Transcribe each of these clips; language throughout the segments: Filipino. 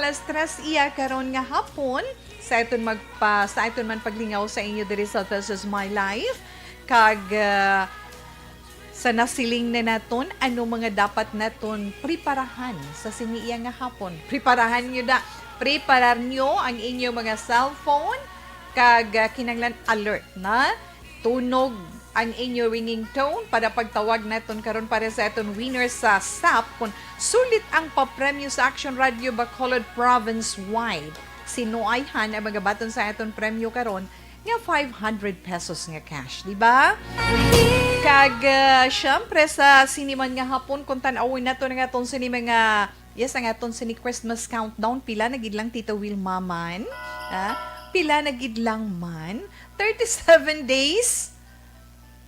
Alas 3 iya karon nga hapon sa aton man paglingaw sa inyo diri sa This Is My Life kag sa nasiling na naton ano mga dapat naton preparahan sa siniya nga hapon. Preparar nyo ang inyong mga cellphone kag kinanglan alert na tunog ang inyo ringing tone para pagtawag naton karon para sa aton winner sa SAP kung sulit ang papremyo sa Action Radio Bacolod province-wide. Sinuayhan ang mga baton sa aton premyo karon nga 500 pesos nga cash, di ba? Kag syempre sa siniman nga hapon kung tan-awin nato nga aton sini mga ang aton sini Christmas countdown pila na gid lang Tita Wilma man. Pila na gid lang man 37 days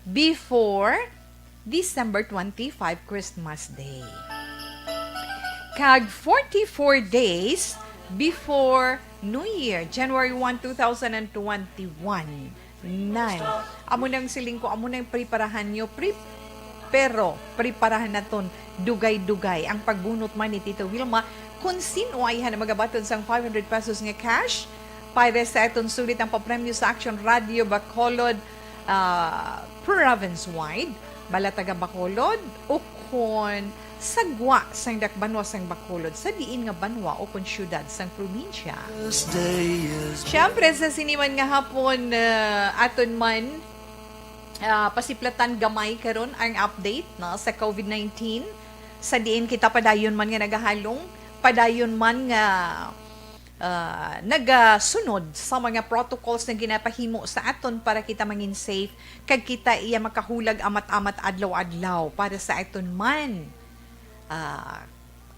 before December 25, Christmas Day. Kag 44 days before New Year, January 1, 2021. Nan. Amo nang siling ko, amo nang preparahan nyo. Pero, preparahan naton dugay-dugay ang pagbunot man ni Tito Wilma kung sino ay magabaton sang 500 pesos nga cash para sa aton sulit ang papremyo sa Action Radio Bacolod province-wide, bala taga Bacolod, o kung sagwa sang dakbanwa sang Bacolod, sa diin nga banwa o kung syudad sang probinsya. Siyempre, sa siniman nga hapon, aton man, pasiplatan gamay karon ang update na sa COVID-19. Sa diin kita padayon man nga nagahalong, padayon man nga nagasunod sa mga protocols na ginapahimo sa aton para kita mangin safe kag kita iya makahulag amat-amat adlaw-adlaw para sa aton man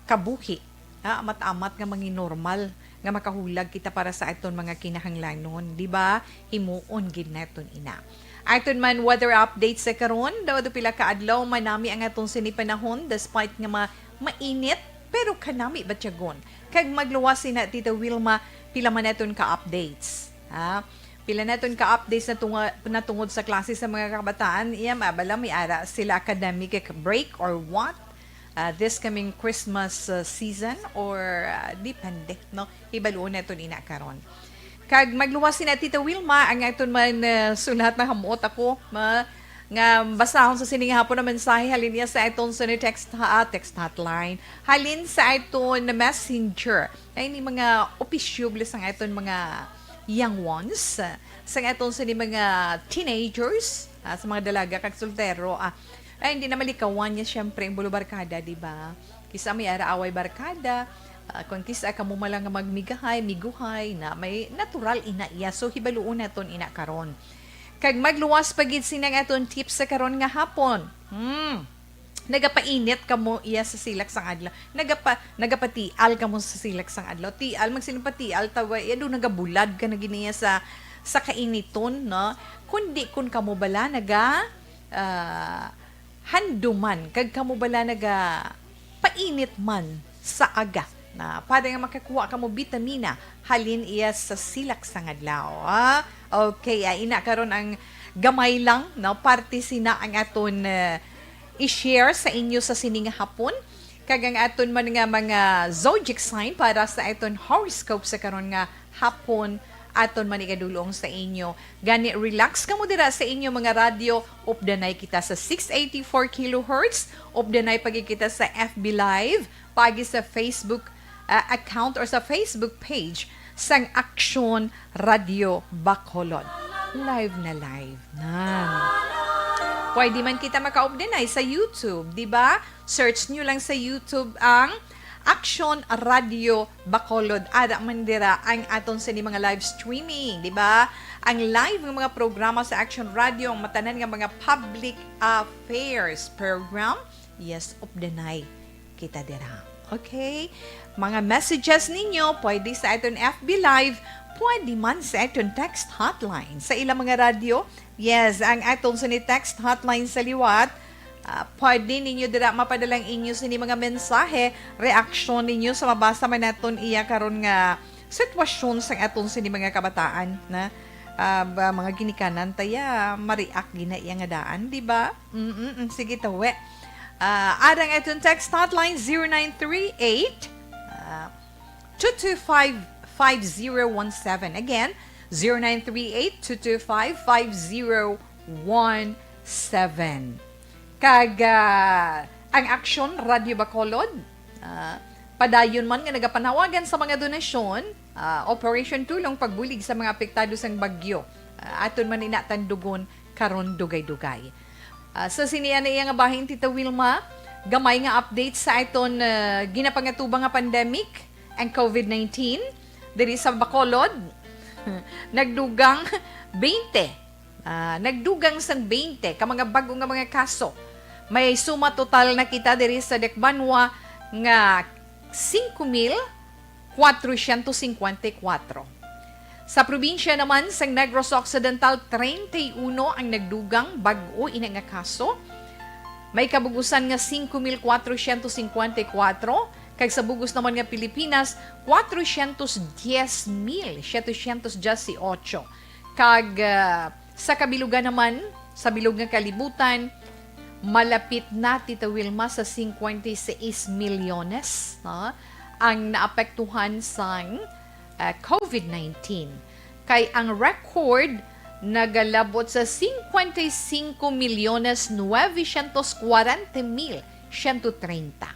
kabuhi amat-amat nga mangin normal nga makahulag kita para sa aton mga kinahanglanon, di ba? Himuon gid naton ina. Aton man weather update sa karon daw pila ka adlaw manami ang aton sini panahon despite nga mainit pero kanami batyagon. Kag magluwas na Tita Wilma, pila man naton ka-updates. Pila naton ka-updates na tungod sa klase sa mga kabataan. Iya, mabala may ara sila academic break or what? This coming Christmas season or depende, no? Ibaluon naton ina karon. Kag magluwas na Tita Wilma, ang aton man sulat na hamuot ako, nga basahon sa sining hapon na mensahe halin niya sa iton sa text hotline halin sa iton na messenger ay ni mga opisyuble sa iton mga young ones sa iton sa ni mga teenagers sa mga dalaga kag soltero ay hindi na malikawan niya syempre ang bulo barkada, di ba? Kisa may ara away barkada kung kisa ka mo malang magmigahay miguhay na may natural ina iya so hibaluon naton ina karon. Kag magluwas pagid sinang aton tips sa karon nga hapon. Nagapainit ka mo iya sa silak sang adlaw. Nagapatial ka mo sa silak sang adlaw. Tial magsiling patial tawa iya do nagabulad ka na giniya sa kainiton, no? Kundi kun kamo bala handuman kag kamo bala painit man sa aga na para nga makakuha ka mo bitamina halin iya sa silak sang adlaw. Okay, ina karon ang gamay lang no parte sina ang aton i-share sa inyo sa sining hapon kag ang aton man nga mga zodiac sign para sa aton horoscope sa karon nga hapon aton man igadulong sa inyo. Gani relax ka mo dira sa inyo mga radyo updanay kita sa 684 kHz, updanay pagi kita sa FB Live, pagi sa Facebook account or sa Facebook page sang Action Radio Bacolod. Live na. Pwede man kita maka-updanay sa YouTube, di ba? Search nyo lang sa YouTube ang Action Radio Bacolod. Ada man dira ang aton sa mga live streaming, di ba? Ang live ng mga programa sa Action Radio, ang matanan nga mga public affairs program. Yes, updanay kita dira. Okay? Mga messages ninyo, pwede sa aton FB Live, pwede man sa aton text hotline. Sa ilang mga radyo, yes, ang aton sa text hotline sa liwat, pwede ninyo dira mapadalang inyo sa mga mensahe, reaksyon ninyo sa mabasa man naton iya karon nga sitwasyon sa aton sa mga kabataan na mga ginikanan taya ma-react gina iya nga daan, di ba? Sige tawe. Adang itong text hotline 0938 0938-225-5017. Again, 0938-225-5017. Ang Aksyon Radio Bacolod, padayon man nga nagapanawagan sa mga donasyon, Operation Tulong Pagbulig sa mga apektado sang bagyo. Aton man inatandugon karon dugay-dugay. Sa siniya na iya nga bahin Tita Wilma, gamay nga update sa iton ginapangatubang nga pandemic ang COVID-19 diri sa Bacolod. Nagdugang 20. Nagdugang sang 20 ka mga bago nga mga kaso. May suma total na kita diri sa Dekbanwa nga 5,454. Sa probinsya naman sa Negros Occidental, 31 ang nagdugang bag-o ina nga kaso. May kabugusan nga 5,454. Kag sa bugos naman nga Pilipinas, 410,718. Kag sa kabilugan naman, sa bilog nga kalibutan, malapit na Tita Wilma sa 56 milyones ang naapektuhan sang COVID-19. Kay ang record nagalabot sa 55,940,130.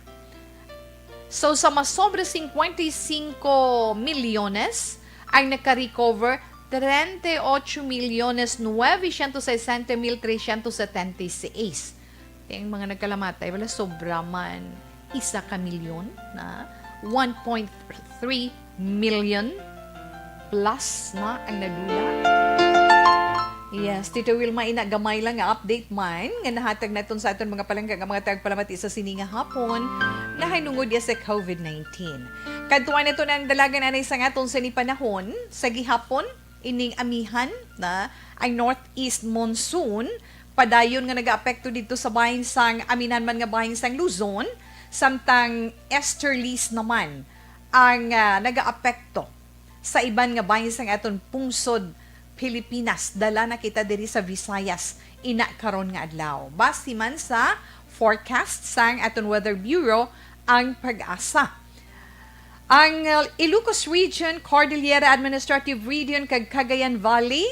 So sa mas sobre 55 milyones ang naka-recover 38,960,376. Yung mga nagkalamatay, wala sobra man 1,000,000 na 1.3 million plus na ang nadula. Yes, Tito Wilma, gamay lang nga update man nga nahatag naton sa aton mga palangga nga mga tagpalamati sa sininga hapon na hinungod ya sa COVID-19. Kadtuan ito ng dalagan anay sa ngaton sa ni panahon sa gihapon ining amihan na ang northeast monsoon padayon nga nagaapekto dito sa bahin sang aminan man nga bahin sang Luzon samtang easterlies naman ang nagaapekto sa iban nga bahin sang aton pungsod Pilipinas. Dala na kita diri sa Visayas ina karon nga adlaw. Base man sa forecast sang aton Weather Bureau ang pag-asa. Ang Ilocos Region, Cordillera Administrative Region kag Cagayan Valley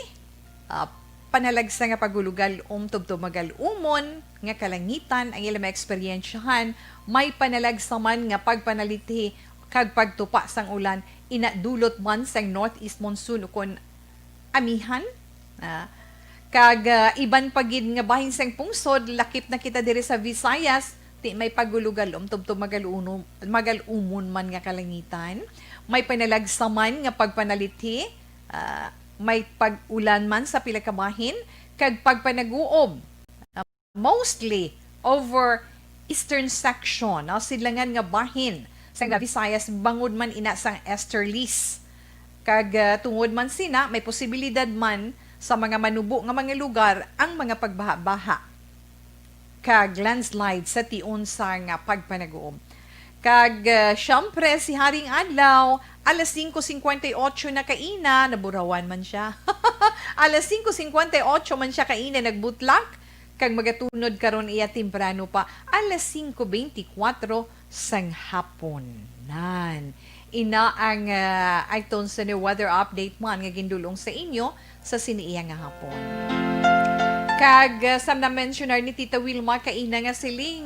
panalagsa nga pagulugal tubtumagal umon nga kalangitan ang ilang eksperyensyahan may panalagsa man nga pagpanaliti kag pagtupa sang ulan inadulot man sang northeast monsoon ukon amihan kag iban pagid nga bahin sang pungsod lakip na kita diri sa Visayas ti may pagulugal tubtumagal umon man nga kalangitan may panalagsa man nga pagpanaliti may pag-ulan man sa pila ka bahin kag pagpanaguob mostly over eastern section sidlangan nga bahin sa Visayas bangod man ina sang easterlies kag tungod man sina may posibilidad man sa mga manubo nga mga lugar ang mga pagbaha-baha kag landslide sa tiun sa nga pagpanaguob. Kag syempre si Haring Adlaw alas 5:58 na kaina naburawan man siya. Alas 5:58 man siya kaina nagbutlak kag magatunod karon iya temprano pa alas 5:24 sang hapon. Nan ina ang iton sa new weather update man nga gindulong sa inyo sa siniiya nga hapon. Kag sa na-mentionar ni Tita Wilma kaina nga siling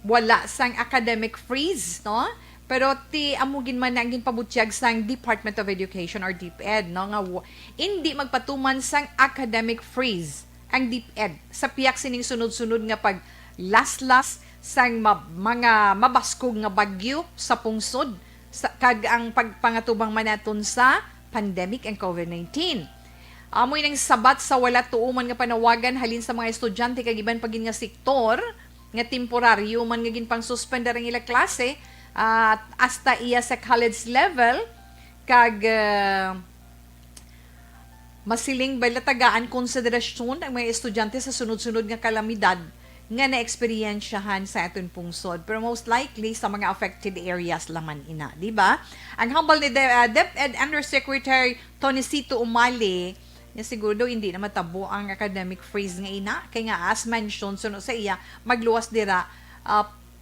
wala sang academic freeze, no? Pero ti amugin man ang ginpabutyag sang Department of Education or DepEd, no? Nga hindi magpatuman sang academic freeze ang DepEd sa piyak sining sunod-sunod nga pag last sang mga mabaskog nga bagyo sa pungsod kag ang pagpangatubang manaton sa pandemic and COVID-19. Amoy nang sabat sa wala tuuman nga panawagan halin sa mga estudyante kag iban pagin nga sektor nga temporaryo man nga ginpang suspender ang ila klase hasta iya sa college level kag masiling balatagaan konsiderasyon ang mga estudyante sa sunod-sunod nga kalamidad nga na-eksperyensyahan sa aton pungsod. Pero most likely sa mga affected areas laman ina, di ba? Ang hambal ni DepEd Undersecretary Tonicito Umali na siguro hindi na matabo ang academic freeze nga ina kay nga as mentioned suno sa iya magluwas dira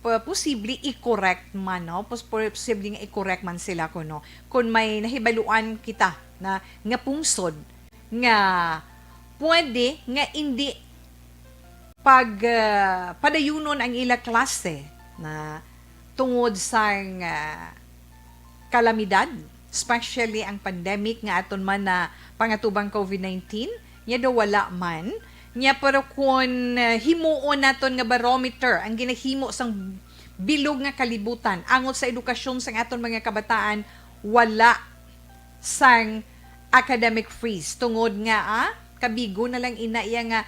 posible i-correct man, no? Posible nga i-correct man sila ko, no? Kung may nahibaluan kita na nga pungsod nga pwede nga hindi padayunon ang ila klase na tungod sa kalamidad, especially ang pandemic nga aton man na pangatubang COVID-19, nya daw wala man. Nya pero kung himuon naton nga barometer ang ginahimo sang bilog nga kalibutan angot sa edukasyon sang aton mga kabataan, wala sang academic freeze tungod nga kabigo na lang ina iya nga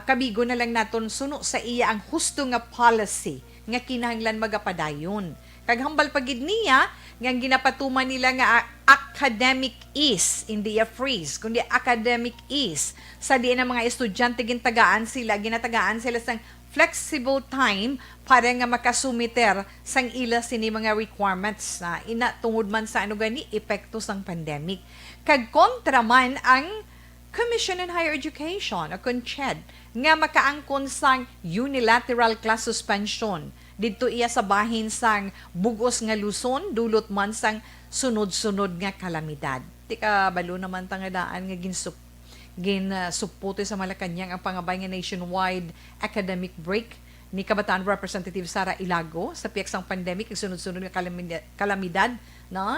kabigo na lang naton suno sa iya ang husto nga policy nga kinahanglan magapadayon. Kag hambal pagid niya nga ginapatuman nila nga academic is hindi a freeze kundi academic is sa diin ang mga estudyante gintagaan sila sang flexible time para nga makasumiter sang ila sini mga requirements na ina tungod man sa ano gani epekto sang pandemic. Kag kontra man ang Commission on Higher Education o CONCHED nga makaangkon sang unilateral class suspension didto iya sa bahin sang bugos nga Luzon dulot man sang sunod-sunod nga kalamidad. Di ka balo naman tangadaan nga ginsuputo sa Malacañang ang pangabay nga nationwide academic break ni Kabataan Representative Sara Ilago sa piyak sang pandemic ug sunod-sunod nga kalamidad no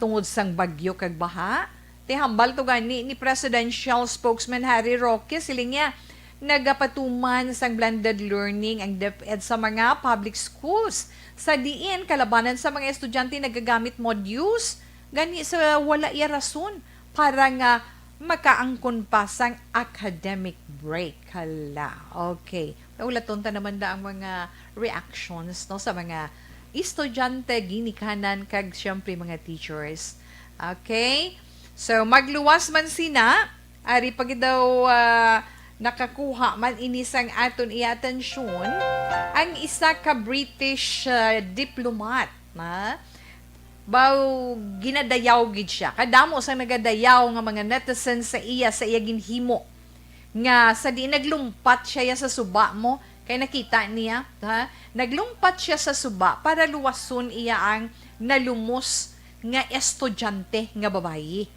tungod sang bagyo kag baha. Ti hambal to gani ni Presidential Spokesman Harry Roque siling niya nagapatuman sang blended learning ang DepEd sa mga public schools. Sa diin kalabanan sa mga estudyante nagagamit modules gani sa wala iya rason para nga makaangkon pa sang academic break. Hala. Okay. Naulaton ta naman da ang mga reactions no sa mga estudyante ginikanan kag syempre mga teachers. Okay? So, magluwas man sina, ari pag daw nakakuha man inisang aton i-atensyon, ang isa ka British diplomat, na baw ginadayaw gid siya. Kadamo sang nagadayaw nga mga netizens sa iya ginhimo. Nga sa di naglumpat siya sa suba mo, kay nakita niya, ha? Naglumpat siya sa suba para luwason iya ang nalumos nga estudyante nga babayi.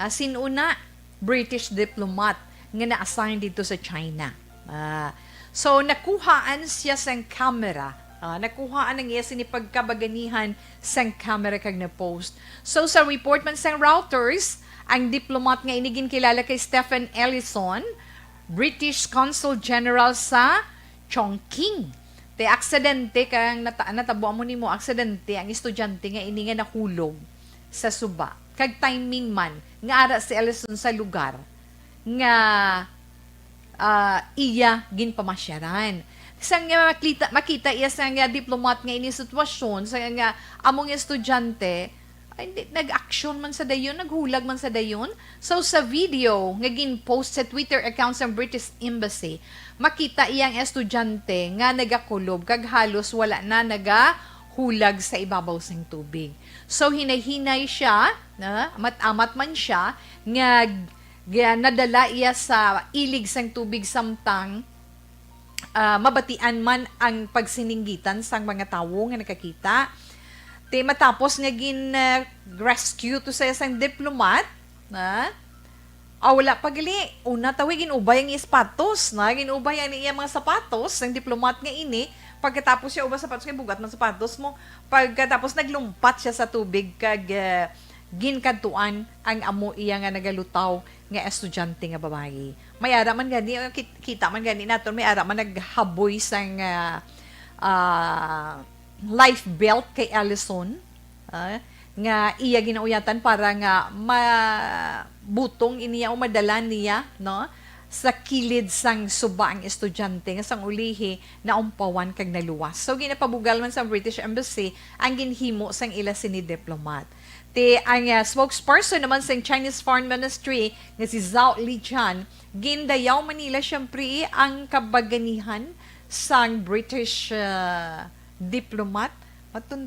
Sinuna, British diplomat nga na-assign dito sa China. So, nakuhaan siya sang camera. Nakuhaan ang iya sinipagkabaganihan sang camera kag na-post. So, sa report man sang Reuters, ang diplomat nga inigin kilala kay Stephen Ellison, British Consul General sa Chongqing. Te aksidente kang natabo mo nimo aksidente ang estudyante nga ini nga nahulog sa suba. Kag timing man nga ara si Ellison sa lugar nga iya ginpamasyaran. Sang nga makita iya sa nga diplomat nga ini sitwasyon sa nga among estudyante ay hindi nag-action man sa dayon, naghulag man sa dayon. So sa video nga gin-post sa Twitter account sa British Embassy, makita iyang estudyante nga nagakulob kag halos wala na nagahulag sa ibabaw sang tubig. So hinay-hinay siya, amat-amat man siya nga nadala iya sa ilig sang tubig samtang mabatian man ang pagsininggitan sang mga tawo nga nakakita. Matapos nga rescue to sa isang diplomat, wala pagali. Una tawag ginubay ang sapatos, ginubay ang iya mga sapatos, ang diplomat nga ini. Pagkatapos siya ubas sapatos, kay bugat ng sapatos mo. Pagkatapos naglumpat siya sa tubig, kag ginkantuan ang amo iya nga nagalutaw nga estudyante nga babae. May ara man gani, kita man gani naton, may ara man naghaboy sang life belt kay Ellison nga iya ginauyatan para nga mabutong iniya o madala niya no sa kilid sang suba ang estudyante nga sang ulihi na umpawan kag naluwas. So ginapabugal man sa British Embassy ang ginhimo sang ila sini diplomat. Ang spokesperson naman sa Chinese Foreign Ministry nga si Zhao Lijian gindayaw Manila syempre ang kabaganihan sang British diplomat.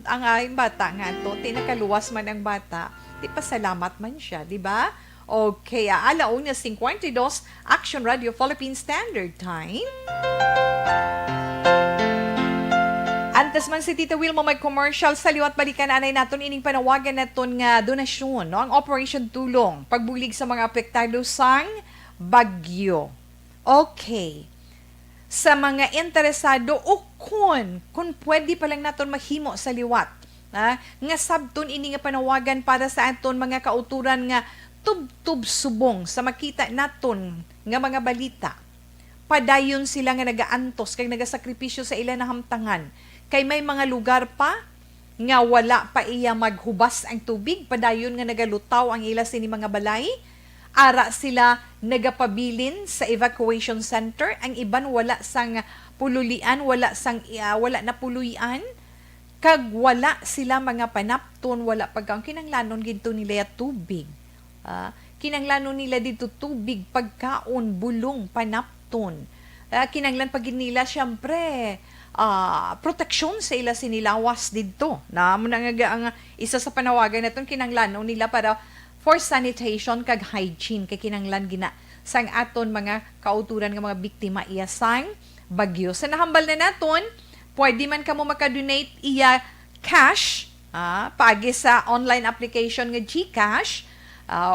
Ang aking bata nga to, tinakaluwas man ang bata, di pasalamat man siya, di ba? Okay, alauna 52, Action Radio Philippine Standard Time. Oras man si Tita Wilma may commercial sa liwat balikan anay naton ining panawagan naton nga donasyon no ang Operation Tulong pagbulig sa mga apektado sang bagyo. Okay. Sa mga interesado o kung pwede pa lang naton mahimo sa liwat nga sabton ini nga panawagan para sa aton mga kauturan nga tub-tub subong sa makita naton nga mga balita. Padayon sila nga nagaantos kay nagasakripisyo sa ilan na hamtangan. Kay may mga lugar pa nga wala pa iya maghubas ang tubig, padayon nga nagalutaw ang ila sini mga balay. Ara sila nagapabilin sa evacuation center, ang iban wala sang pululian, wala na puluyan. Kag wala sila mga panapton, wala pagkaon kinanglanon ginto nila tubig. Kinanglanon nila dito tubig, pagkaon, bulong, panapton. Kinanglan pag nila syempre proteksyon sa ila sinilawas dito. Na mo nga ang isa sa panawagan naton kinanglan nila para for sanitation kag hygiene kay kinanglan gina sang aton mga kauturan nga mga biktima iya sang bagyo. Sa nahambal na naton, pwede man kamo maka-donate iya cash pagi sa online application nga GCash.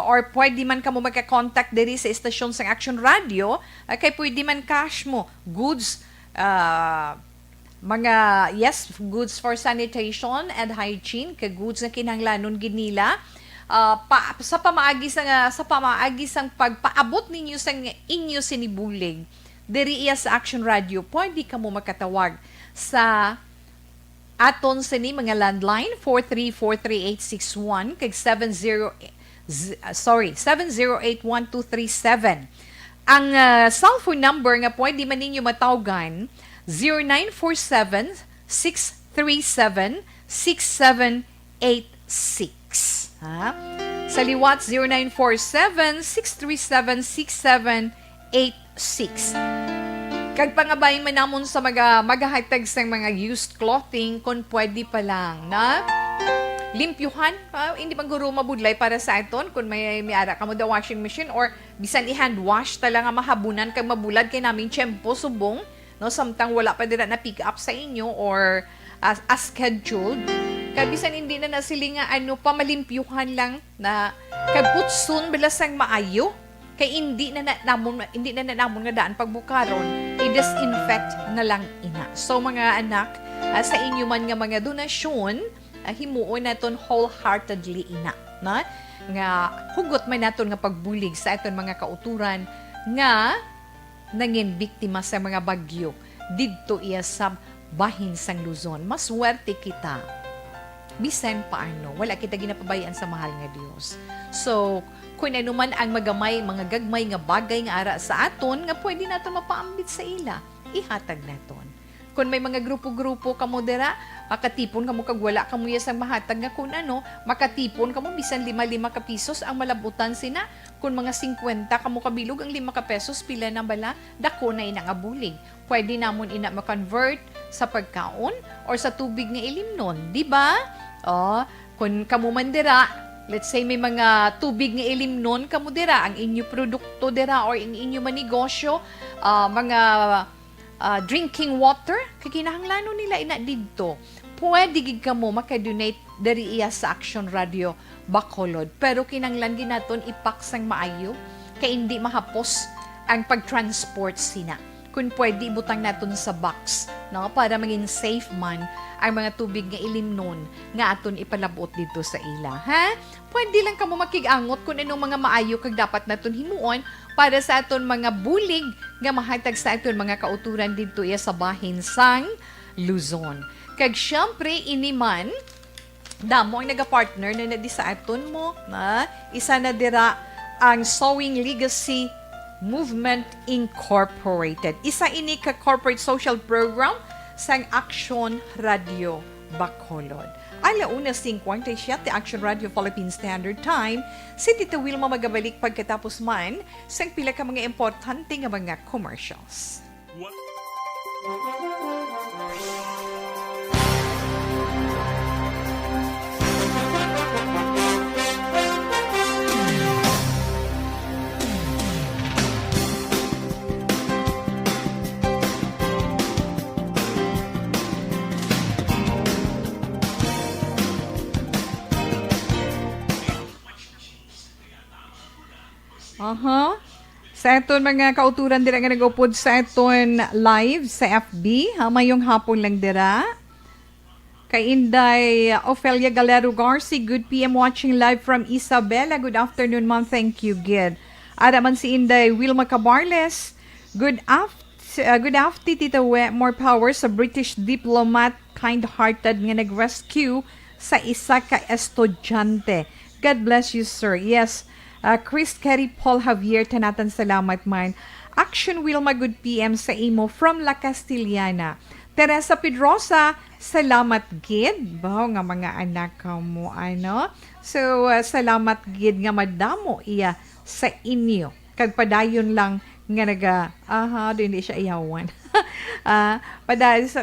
Or pwede man ka mo magka-contact diri sa istasyon sa Action Radio, kay pwede man cash mo, goods, goods for sanitation and hygiene, kay goods na kinahanglanon ginila, sa pamaagi sang pagpaabot ninyo sa inyo sinibulig, diri iya sa Action Radio, pwede ka mo makatawag sa aton sa ni mga landline 4343861 kag 7081237. Ang cellphone number nga pwede man ninyo matawagan 0947-637-6786. Sa liwat 0947-637-6786. Kag pangabayin man namon sa magahatag sa mga used clothing kung pwede pa lang na limpyuhan, hindi man guro mabudlay para sa aton kung may ara ka mo da washing machine or bisan i-hand wash talaga mahabunan kag mabulad kay namin tiyempo subong no samtang wala pa dira na pick up sa inyo or as scheduled kag bisan hindi na nasiling nga pamalimpyuhan lang na kag putsun bilasang maayo kay hindi na namon nga daan pagbukaron i-disinfect na lang ina. So mga anak, sa inyo man nga mga donasyon himuon naton wholeheartedly ina na nga hugot man naton nga pagbulig sa aton mga kauturan nga nangin biktima sa mga bagyo didto iya sa bahin sang Luzon. Maswerte kita bisan paano wala kita ginapabayaan sa mahal nga Dios. So kung ano man ang mga gagmay nga bagay nga ara sa aton nga pwede naton mapaambit sa ila, ihatag naton. Kung may mga grupo-grupo kamo dira, makatipon kamo kag wala kamo sa mahatag nga kun makatipon kamo bisan 5 ka pesos ang malabutan sina. Kung mga 50 kamo kabilog ang 5 ka pesos pila na bala, dako na ina nga bulig. Pwede namon ina ma-convert sa pagkaon or sa tubig nga ilimnon, di ba? Kung kamo man dira, let's say may mga tubig nga ilimnon kamo dira, ang inyo produkto dira or ang inyo manegosyo, mga drinking water, kakinahanglanon nila ina didto. Pwede gid kamo maka-donate dari iya sa Action Radio Bacolod. Pero kinanglan ginaton ipaksang maayo kay hindi mahapos ang pag-transport sina. Kung pwede ibutang naton sa box, no, para maging safe man ang mga tubig nga ilimnon nga aton ipalabot dito sa ila, ha? Pwede lang kamo makigangot kung anong mga maayo kag dapat naton himuon para sa aton mga bulig nga mahatag sa aton mga kauturan dito iya sa bahin sang Luzon. Kag syempre iniman damo ang nagapartner na di sa aton mo, na isa na dira ang Sowing Legacy Movement Incorporated. Isa ini ka corporate social program sang Action Radio Bacolod. Alauna 57 Action Radio Philippine Standard Time, si Tita Wilma magabalik pagkatapos man sang pila ka mga importante nga mga commercials. Aha. Sa aton mga kauturan dira nga nag-upod sa aton live sa FB, ha, mayong hapon lang dira. Kay Inday Ofelia Galero Garci, good PM watching live from Isabela. Good afternoon, ma'am. Thank you, good. Ada man si Inday Wilma Cabarles. Good afternoon, Tita We. More power sa British diplomat, kind-hearted nga nag-rescue sa isa ka estudyante. God bless you, sir. Yes, Chris Kerry Paul Javier, tanatan salamat man. Action Wilma, good PM sa imo from La Castillana. Teresa Pedrosa, salamat gid. Baho nga mga anak mo, ano. So, salamat gid nga madamo iya sa inyo. Kag padayon lang nga hindi siya iyawan.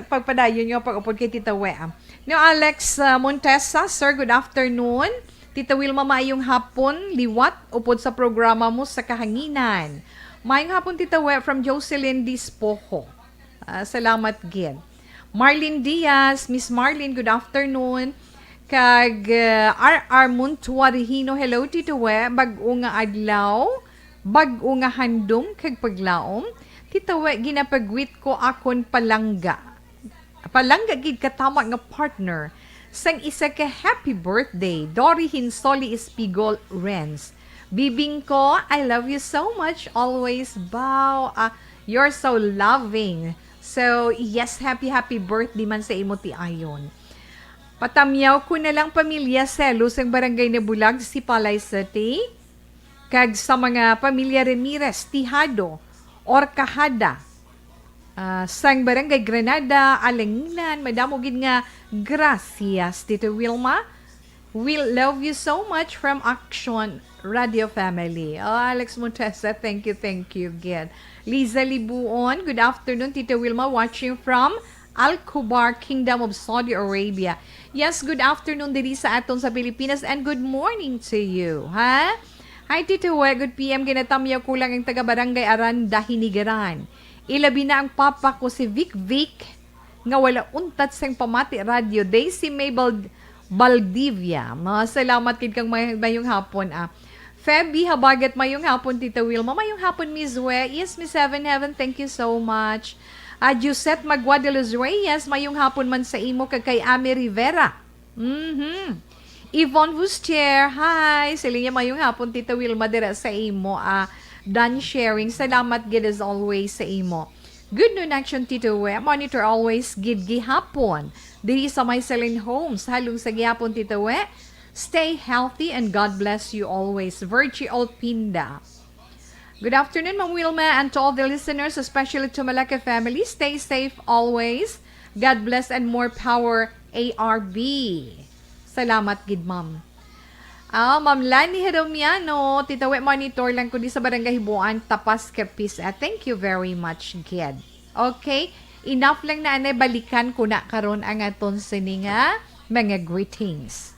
Pagpadayon nyo pag-upod kay Tita Wea. No, Alex Montesa, sir, good afternoon. Tita Wilma, maayong hapon, liwat, upod sa programa mo sa kahanginan. Maayong hapon, Tita Wea, from Jocelyn Dispojo. Salamat gid. Marlene Diaz, Miss Marlene, good afternoon. Kag R.R. Muntuarihino, hello Tito We, bag-o nga adlaw, bag-o nga handom kag paglaom. Tito We, ginapagwit ko akon palangga. Palangga gid katama nga partner sang isa ka happy birthday, Dory Hinsoli Espigol Renz. Bibing ko, I love you so much, always bow. You're so loving. So, yes, happy birthday man sa imo ti ayon. Patamyaw ko na lang pamilya Selos ang barangay na Bulag si Palay City. Kag sa mga pamilya Ramirez, Tihado, Orcahada, sang barangay Granada, Alangilan, madamo gid nga gracias, Tito Wilma. We'll love you so much from Action Radio Family. Oh, Alex Montesa, thank you, again. Liza Libuon, good afternoon, Tita Wilma, watching from Al-Kubar, Kingdom of Saudi Arabia. Yes, good afternoon diri sa aton sa Pilipinas and good morning to you, ha? Hi, Tito We, good PM, ginatamyaw ko lang ang taga-barangay Aranda, Hinigaran. Ilabi na ang papa ko si Vic, nga wala untat sang pamati radio, Daisy Mabel Baldivia. Salamat kid kang mayong hapon, Feby Habagat, mayong hapon, Tita Wilma. Mayong hapon, Miss We. Yes, Miss Heaven, thank you so much. Josette Magua de los Reyes, mayong hapon man sa imo kay Amy Rivera. Yvonne Vustier, hi. Sila mayong hapon, Tita Wilma, dira sa imo. Done sharing. Salamat gid as always sa imo. Good noon action, Tito We. Monitor always gid gihapon. Diri sa may Celine Homes, halong sa gihapon, Tito We. Stay healthy and God bless you always. Virgie Olpinda. Good afternoon, Ma'am Wilma, and to all the listeners, especially to Malacca family. Stay safe always. God bless and more power, ARB. Salamat, gid, Ma'am. Ma'am Lani Heromiano, Tita We, monitor lang ko di sa Barangay Hibuan, Tapas, Kepis. Thank you very much, kid. Okay? Enough lang na balikan ko na karon ang aton sininga mga greetings.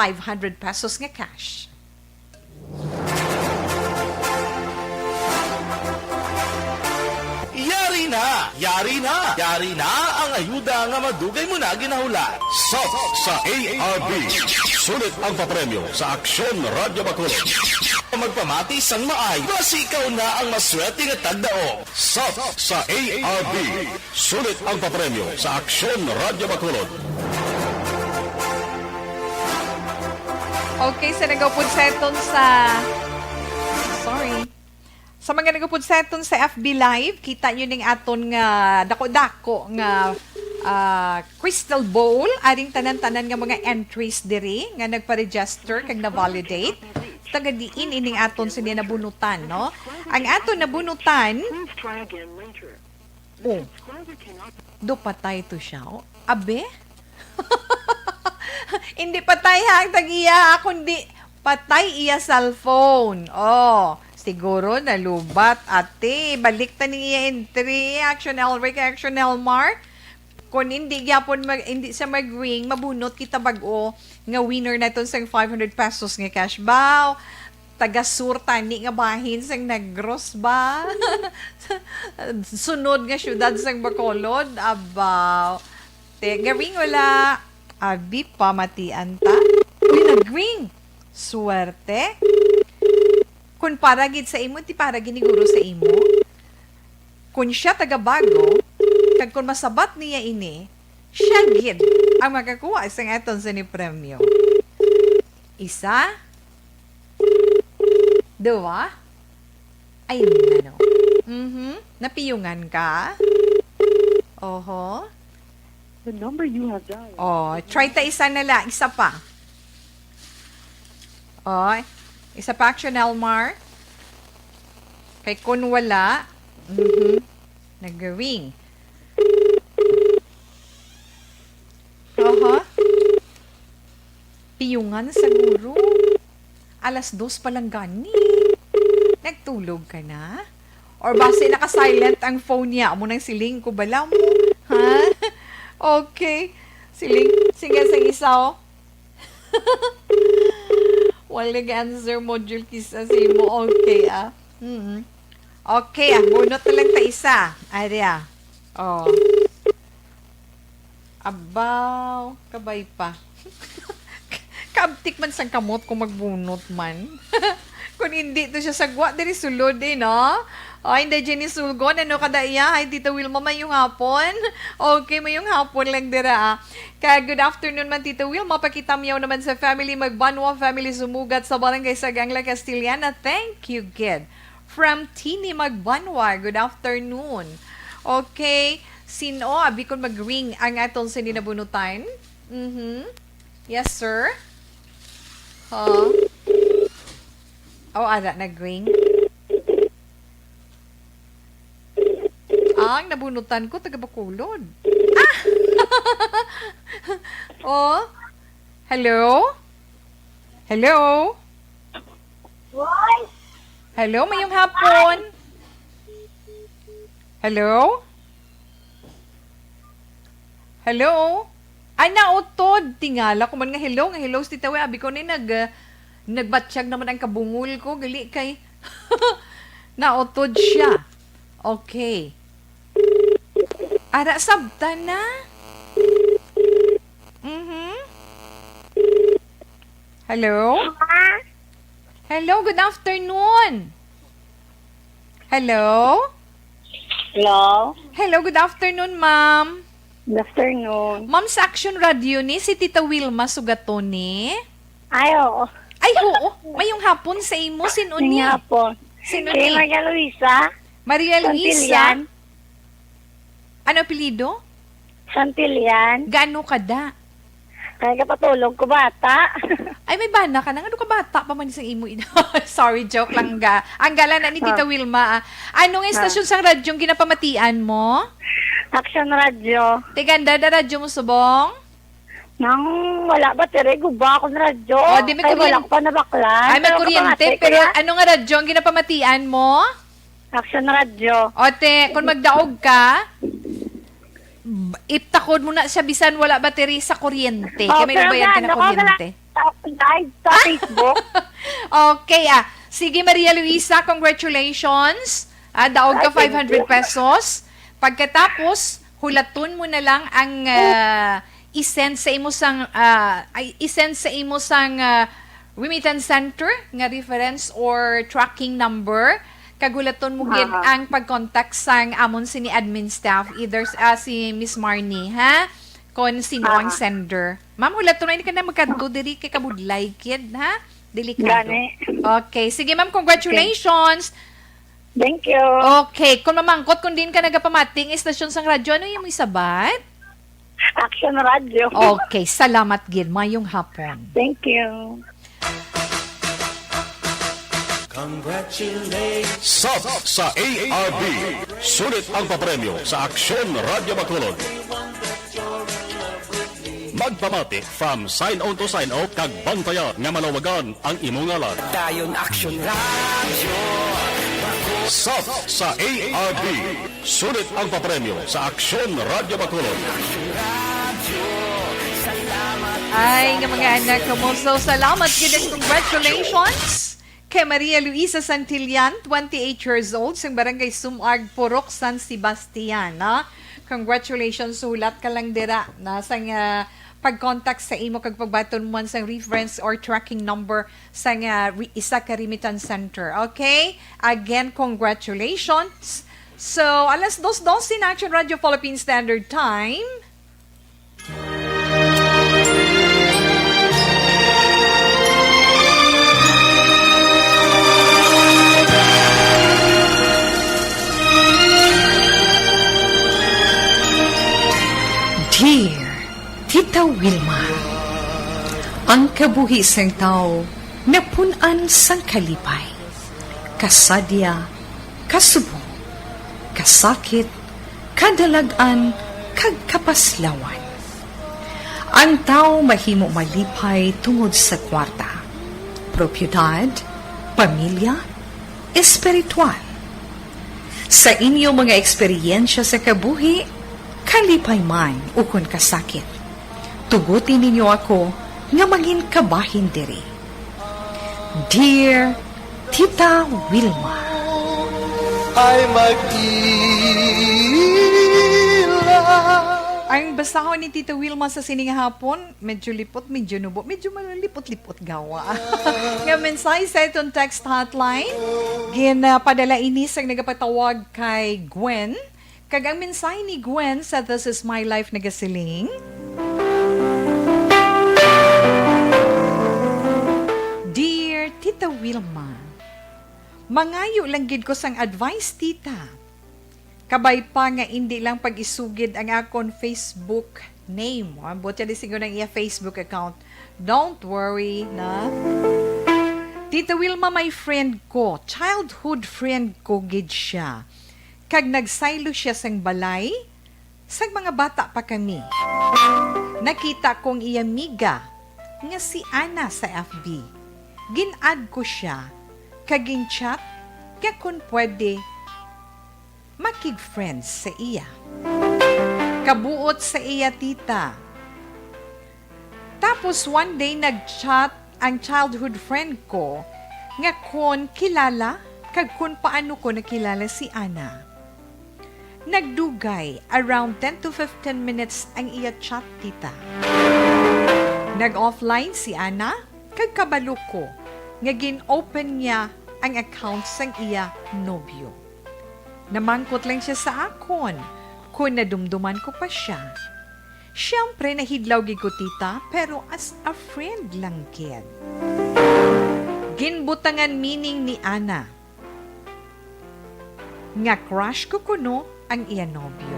500 pesos nga cash. Yari na ang ayuda nga madugay mo na ginahula. Sa ARB. Sulit ang papremyo sa Aksyon Radyo Bacolod. Magpamati sang maay, basi ikaw na ang maswerte nga tagdao. Sa ARB. Sulit ang papremyo sa Aksyon Radyo Bacolod. Okay, sa nagapod seton sa... Sorry. Sa mga nagapod seton sa FB Live, kita nyo ning aton nga dako-dako nga crystal bowl, aring tanan-tanan nga mga entries diri nga nagpa-register kag na-validate. Tagadiin ining aton sini nabunutan, no? Ang aton nabunutan, oh, do patay to siya. Oh. Abe? Hindi patay ha, tag-iya, kundi patay iya cellphone. Oh, siguro nalubat, ate. Balik ta ni iya entry, action Elric, action Elmar. Kung hindi gyapon hindi siya mag-ring, mabunot kita bag-o nga winner na itong sang 500 pesos nga cash bow. Taga-sur tani nga bahin sang Negros ba? Sunod nga syudad sang Bacolod. Abaw. Ring wala. Abi pamatian ta. Uy, nag-ring. Swerte. Kung paragid sa imo, ti paragid ni guro sa imo. Kung siya taga-bago, kag kung masabat niya ini, siya gid ang makakuha sa aton sa ni premyo. Isa, dua, ay ano. Napiyungan ka? Oho. The number you have dialed. Oh, try ta isa na lang, isa pa. Oh, isa pa action Elmar. Kay kung wala, nag-ring. Oho. Piyungan sa guro. 2:00 pa lang gani. Nagtulog ka na? Or base naka-silent ang phone niya? Amo nang siling ko bala mo? Ha? Okay. Siling. Sige sa isa, oh. Walang answer module kisa si mo. Okay, ah. Okay, ah. Bunot na lang ta isa. Arya. Oh. Abaw. Kabay pa. Kaabtik man sang kamot kung magbunot man. Kung hindi to siya sagwa, diri sulod eh, no? Ay, hindi Jenny Sulgon. Ano kada iya? Ay, Tita Wilma, mayong hapon. Okay, mayong hapon lang dira. Kaya good afternoon man, Tita Wilma. Pakitamiyaw naman sa family. Magbanwa family sumugat sa barangay Sagangla, Castiliana. Thank you, kid. From Tini Magbanwa. Good afternoon. Okay. Sino? Abi ko mag-ring ang atong sininabunutan. Yes, sir. Huh? Oh, ara, nag-ring. Ang nabunutan ko, taga Bacolod. Ah! Oh? Hello? Hello? Hello, mayong hapon. Hello? Hello? Ay, nautod. Tingala ko man nga hello. Nga hello, si Tita We. Abi ko na nagbatsyag naman ang kabungol ko. Gali kay... nautod siya. Okay. Ara, sabta na? Hello? Hello, good afternoon. Hello? Hello? Hello, good afternoon, ma'am. Good afternoon. Ma'am, sa Action Radio ni, si Tita Wilma Sugaton ni. Ay, oo. Ay, oo. Mayong hapon sa imo, sino ni? Nga po. Sino Si ni? Maria Luisa. Maria Luisa. Santillan. Ano apelido? Santillan. Gaano kada? Kaya kapatulog ko bata. Ay, may bana ka na. Ano ka bata pa man sa imo? Sorry, joke lang ga. Ang gala na ni Tita Wilma. Anong estasyon sa radyong ginapamatian mo? Action Radio. Tiganda da radyo mo subong? Nang wala ba, tere, guba ako ng radyo. Oh, di may Ay, kuryente. wala ko pa nabaklan. Ay, may Pero kuryente. kapangate, Pero kaya ano nga radyo ang ginapamatian mo? Action Radio. Ote, kung magdaog ka, itakod mo na siya bisan wala battery sa kuryente. Kaya may pero nabayad ka na gaano kuryente. ako live sa Facebook. Okay, sige Maria Luisa, congratulations. Daog ka 500 pesos. Pagkatapos, hulaton mo na lang ang isend sa imo sang remittance center nga reference or tracking number. Kagulaton mo gid ang pag-contact sang amon sini admin staff, either si Miss Marnie, ha? Kon sino ang sender. Ma'am, hulaton na ka na magkadto diri kay kabudlay kid, ha? Delikado. Gani. Okay, sige ma'am, congratulations. Thank you. Okay, kung mamangkot kung din ka nagapamating istasyon sang radyo, ano yung isabat? Action Radio. Okay, salamat gid, mayong hapon. Thank you. Sub sa ARB. Sulit ang papremyo sa Aksyon Radio Bacolod. Magpamati from sign on to sign off kag bantayan nga malawagan ang imong ngalan. Dayon Action Radio. Sub sa ARB. Sulit ang papremyo sa Aksyon Radio Bacolod. Ay, nga mga anak ko mo. So, salamat gid and congratulations kay Maria Luisa Santillan, 28 years old, sa barangay Sumag, Purok, San Sebastian. Congratulations, sulat ka lang dira. Nasang pag-contact sa imo kag pagbaton mo sa reference or tracking number sa isa ka remittance center. Okay? Again, congratulations. So, 2:12 in Action Radio Philippine Standard Time. Dear Tita Wilma, ang kabuhi sang tao napunan sang kalipay, kasadya, kasubo, kasakit, kadalagan, kag kapaslawan. Ang tao mahimo malipay tungod sa kwarta, propiedad, pamilya, espiritual. Sa inyo mga eksperyensya sa kabuhi, kalipay man ukon kasakit, tugutin ninyo ako nga maging kabahin diri. Dear Tita Wilma, Ay mag-ilang. Ang basahon ni Tita Wilma sa sining hapon, medyo lipot, medyo nubo, medyo malipot-lipot gawa. Nga mensahe sa itong text hotline, padala inis ang nagapatawag kay Gwen. Kag ang mensahe ni Gwen sa This Is My Life nagasiling, Dear Tita Wilma, mangayo lang gid ko sang advice, tita. Kabay pa nga hindi lang pag-isugid ang akon Facebook name. Buti di siguro ng iya Facebook account. Don't worry, na. Tita Wilma, my friend ko, childhood friend ko gid siya. Kag nagsaylo siya sang balay, sang mga bata pa kami. Nakita kong iya miga, nga si Ana sa FB. Gin-add ko siya, kaging chat, kaya kung pwede, makig-friends sa iya. Kabuot sa iya, tita. Tapos one day nag-chat ang childhood friend ko, nga kung kilala, kag kung paano ko nakilala si Ana. Nagdugay around 10 to 15 minutes ang iya chat, tita. Nag-offline si Ana, kag kabalo ko, nga gin-open niya ang account sang iya nobyo. Namangkot lang siya sa akon, kung nadumduman ko pa siya. Siyempre nahidlaw gid ko, tita, pero as a friend lang kid. Ginbutangan meaning ni Ana, nga crush ko kuno ang iya nobyo.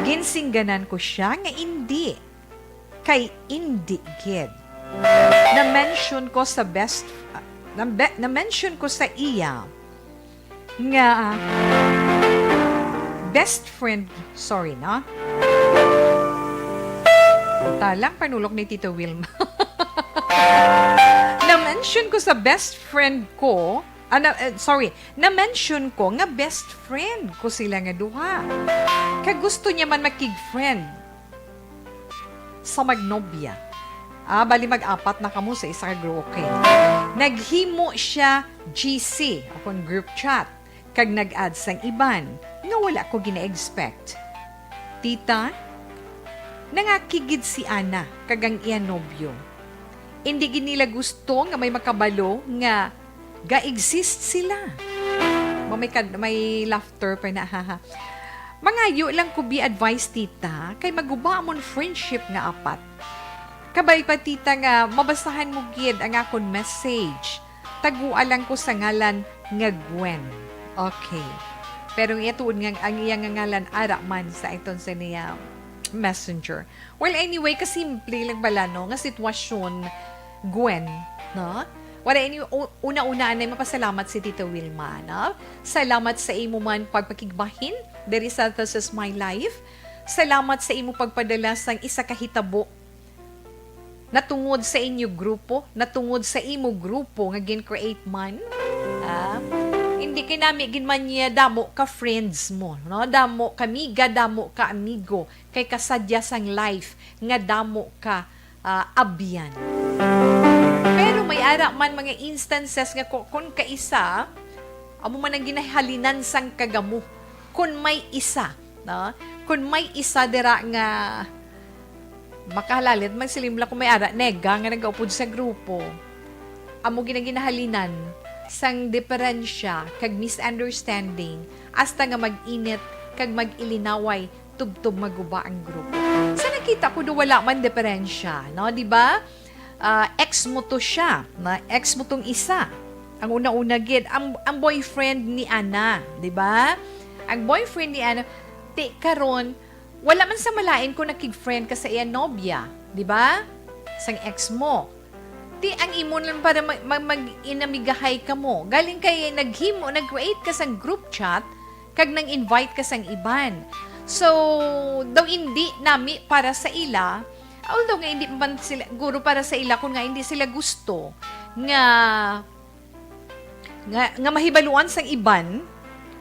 Ginsingganan ko siya nga hindi. Kay hindi gid. Na-mention ko sa na-mention ko sa iya nga best friend, sorry na. Talang panulok ni Tito Wilma. Na-mention ko sa best friend ko, na-mention ko nga best friend ko sila nga duha. Kag gusto niya man makig-friend sa magnobya. Bali mag-apat na kamo sa isa ka group. Okay. Naghimo siya GC, akong group chat. Kag nag-add sang iban, nga wala ko gina-expect. Tita, nangakigid si Ana, kagang iya nobyo. Hindi ginila gusto nga may makabalo nga ga-exist sila. May laughter pa na, haha. Mangayo lang ko bi advice, tita, kay maguba amon friendship nga apat. Kabay pa, tita, nga mabasahan mo gid ang akong message. Tagua lang ko sa ngalan nga Gwen. Okay. Pero ituon nga ang iyang ngalan ara man sa iton sa niya messenger. Well, anyway, kasimple lang bala, no, nga sitwasyon Gwen, no? Wala ini una-una anay mapasalamat si Tita Wilma, no? Salamat sa imo man pagpakigbahin diri sa This Is My Life. Salamat sa imo pagpadala sang isa ka hitabo natungod sa inyo grupo, natungod sa imo grupo nga gin-create man. Hindi kinami ginman niya damo ka friends mo, no? Damo ka amiga, damo ka amigo, kay kasadya sang life nga damo ka abyan. Pero may ara man mga instances nga kung kaisa, amo man ang ginahalinan sang kagamo. Kung may isa, no? Kung may isa dira nga makahalalit, magsilimla kung may ara, nega nga nag-upod sa grupo, amo ginahalinan sang diferensya kag misunderstanding hasta nga mag-init kag mag-ilinaway tubtob maguba ang grupo. Sa nakita ko do wala man diferensya, no, di ba? Ex mo to siya, na ex mo tong isa. Ang una-una gid ang boyfriend ni Ana, di ba? Ang boyfriend ni Ana, karon wala man sa malain ko nakig-friend ka sa iya nobya, di ba? Sang ex mo. Ang imo lang para mag-inamigahay ka mo. Galing kay nag-create ka sang group chat, kag nang-invite ka sang iban. So, daw hindi nami para sa ila, although nga hindi man sila, guro para sa ila, kung nga hindi sila gusto, nga mahibaluan sang iban,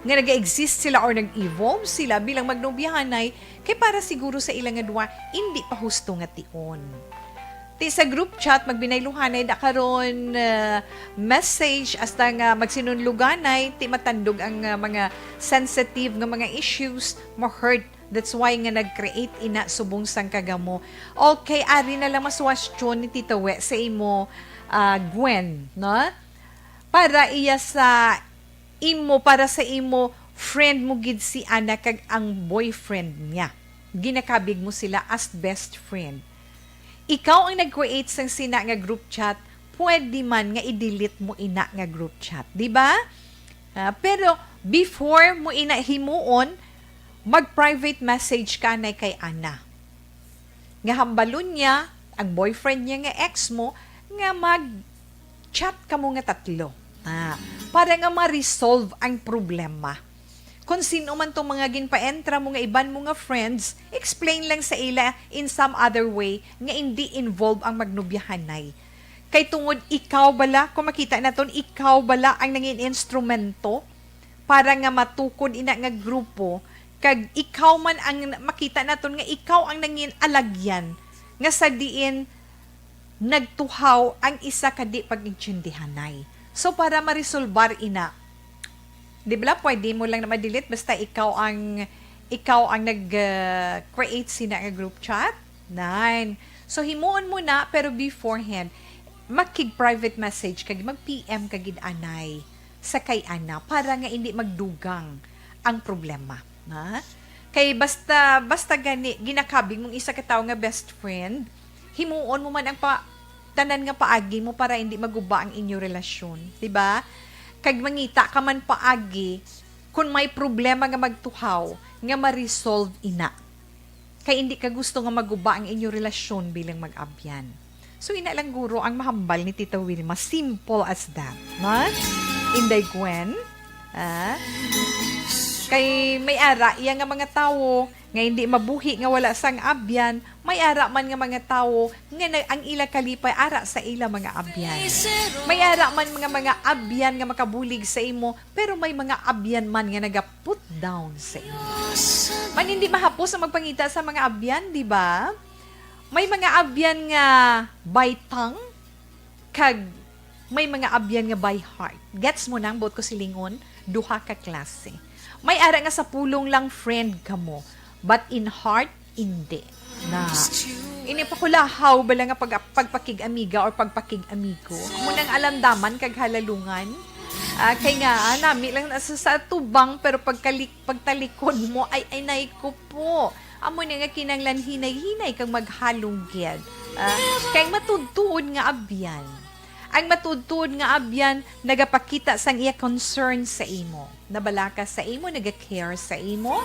nga nag-exist sila or nag-evolve sila bilang magnobyahanay, kay para siguro sa ila nga duwa, hindi pa husto nga tion. Sa group chat, magbinayluhanay da karon message hasta nga magsinunluganay, ti matandog ang mga sensitive nga mga issues, ma-hurt. That's why nga nag-create ina subong sang kagamo. Okay, ari na lang maswastyon ni Tita We sa imo Gwen, no? Para iya sa imo, para sa imo friend mo gid si Ana kag ang boyfriend niya. Ginakabig mo sila as best friend. Ikaw ang nag-create sang sina nga group chat, pwede man nga i-delete mo ina nga group chat, di ba? Pero before mo ina himuon, mag-private message ka na kay Ana. Nga hambalon niya, ang boyfriend niya nga ex mo, nga mag-chat ka mo nga tatlo. Para nga ma-resolve ang problema. Kung sino man itong mga ginpa-entra mo nga iban mo nga friends, explain lang sa ila in some other way nga hindi involve ang magnubyahanay. Kay tungod ikaw bala, kung makita naton, ikaw bala ang nangin instrumento para nga matukod ina nga grupo, kag ikaw man ang makita naton nga ikaw ang nangin alagyan nga sa diin nagtuhaw ang isa kadi pag-intsindihanay. So para ma-resolbar ina, di ba pwede mo lang na ma-delete basta ikaw ang nag-create sina nga group chat? 9. So himuon mo na, pero beforehand, makig-private message kag mag-PM kagid anay sa kay Ana para nga hindi magdugang ang problema. Kay basta gani ginakabig mong isa ka tawo nga best friend, himuon mo man ang tanan nga paagi mo para hindi maguba ang inyo relasyon, di ba? Kag mangita ka man paagi kung may problema nga magtuhaw nga ma-resolve ina. Kay hindi ka gusto nga maguba ang inyo relasyon bilang mag-abyan. So ina lang guro ang mahambal ni Tita Wilma, simple as that, no? Inday Gwen, kay may ara iya nga mga tawo nga hindi mabuhi nga wala sang abyan, may ara man nga mga tawo nga ang ila kalipay ara sa ila mga abyan. May ara man mga abyan nga makabulig sa imo, pero may mga abyan man nga naga-put down sa imo. Man hindi mahapos ang magpangita sa mga abyan, di ba? May mga abyan nga by tongue, kag may mga abyan nga by heart. Gets mo nang bot ko silingon, duha ka klase. May ara nga sa pulong lang friend ka mo, but in heart, hindi. Na, inipakulahaw bala nga pagpakig-amiga or pagpakig-amigo. Munang alamdaman kag halalungan. Kay nga, nami lang sa tubang, pero pagtalikod mo, ay nay ko po. Amo na nga kinanglan hinay-hinay kang maghalunggyan. Kay matudtuod nga abyan. Ang matudtuod nga abyan, nagapakita sang iya concern sa imo. Nabalaka sa imo, nagacare sa imo.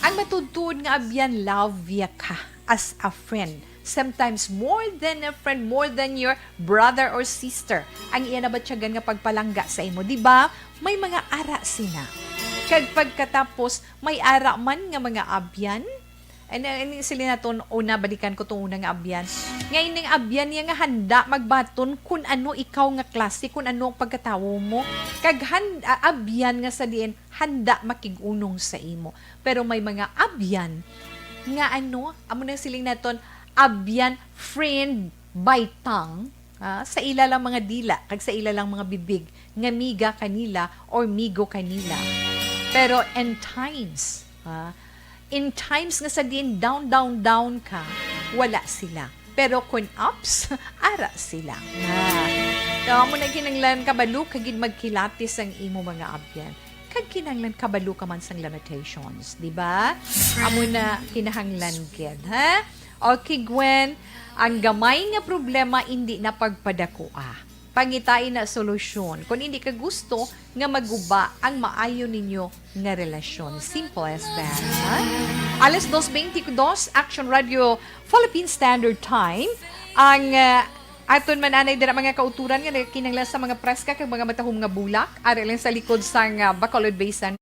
Ang matudtuod nga abyan, love ya ka as a friend. Sometimes more than a friend, more than your brother or sister. Ang iya na batyagan nga pagpalangga sa imo. Diba? May mga ara sina. Kag pagkatapos, may ara man nga mga abyan. Sila na ito, una, balikan ko itong unang abyan. Ngayon ng abyan niya nga handa magbaton kung ano ikaw nga klase, kung ano ang pagkatawo mo. Kag abyan nga sa diin, handa makigunong sa imo. Pero may mga abyan nga amo na siling naton, abyan friend by tongue, sa ila lang mga dila, kag sa ila lang mga bibig, nga miga kanila or migo kanila. Pero in times nga sa din down ka, wala sila. Pero kung ups, ara sila. Mo na kinanglan kabalo, kagin magkilatis ang imo mga abyan. Kag kinanglan kabalo ka man sang limitations, di ba? Amo na kinahanglan gid, ha? Okay, Gwen, ang gamay nga problema hindi na pagpadakua. Pangitain na solusyon. Kung hindi ka gusto nga maguba ang maayo ninyo nga relasyon. Simple as that. Ha? Alas 2:22, Action Radio Philippine Standard Time. Ang aton man anay dira mga kauturan nga kinanglan sa mga preska kag mga matahom nga bulak. Ari lang sa likod sang Bacolod Basin.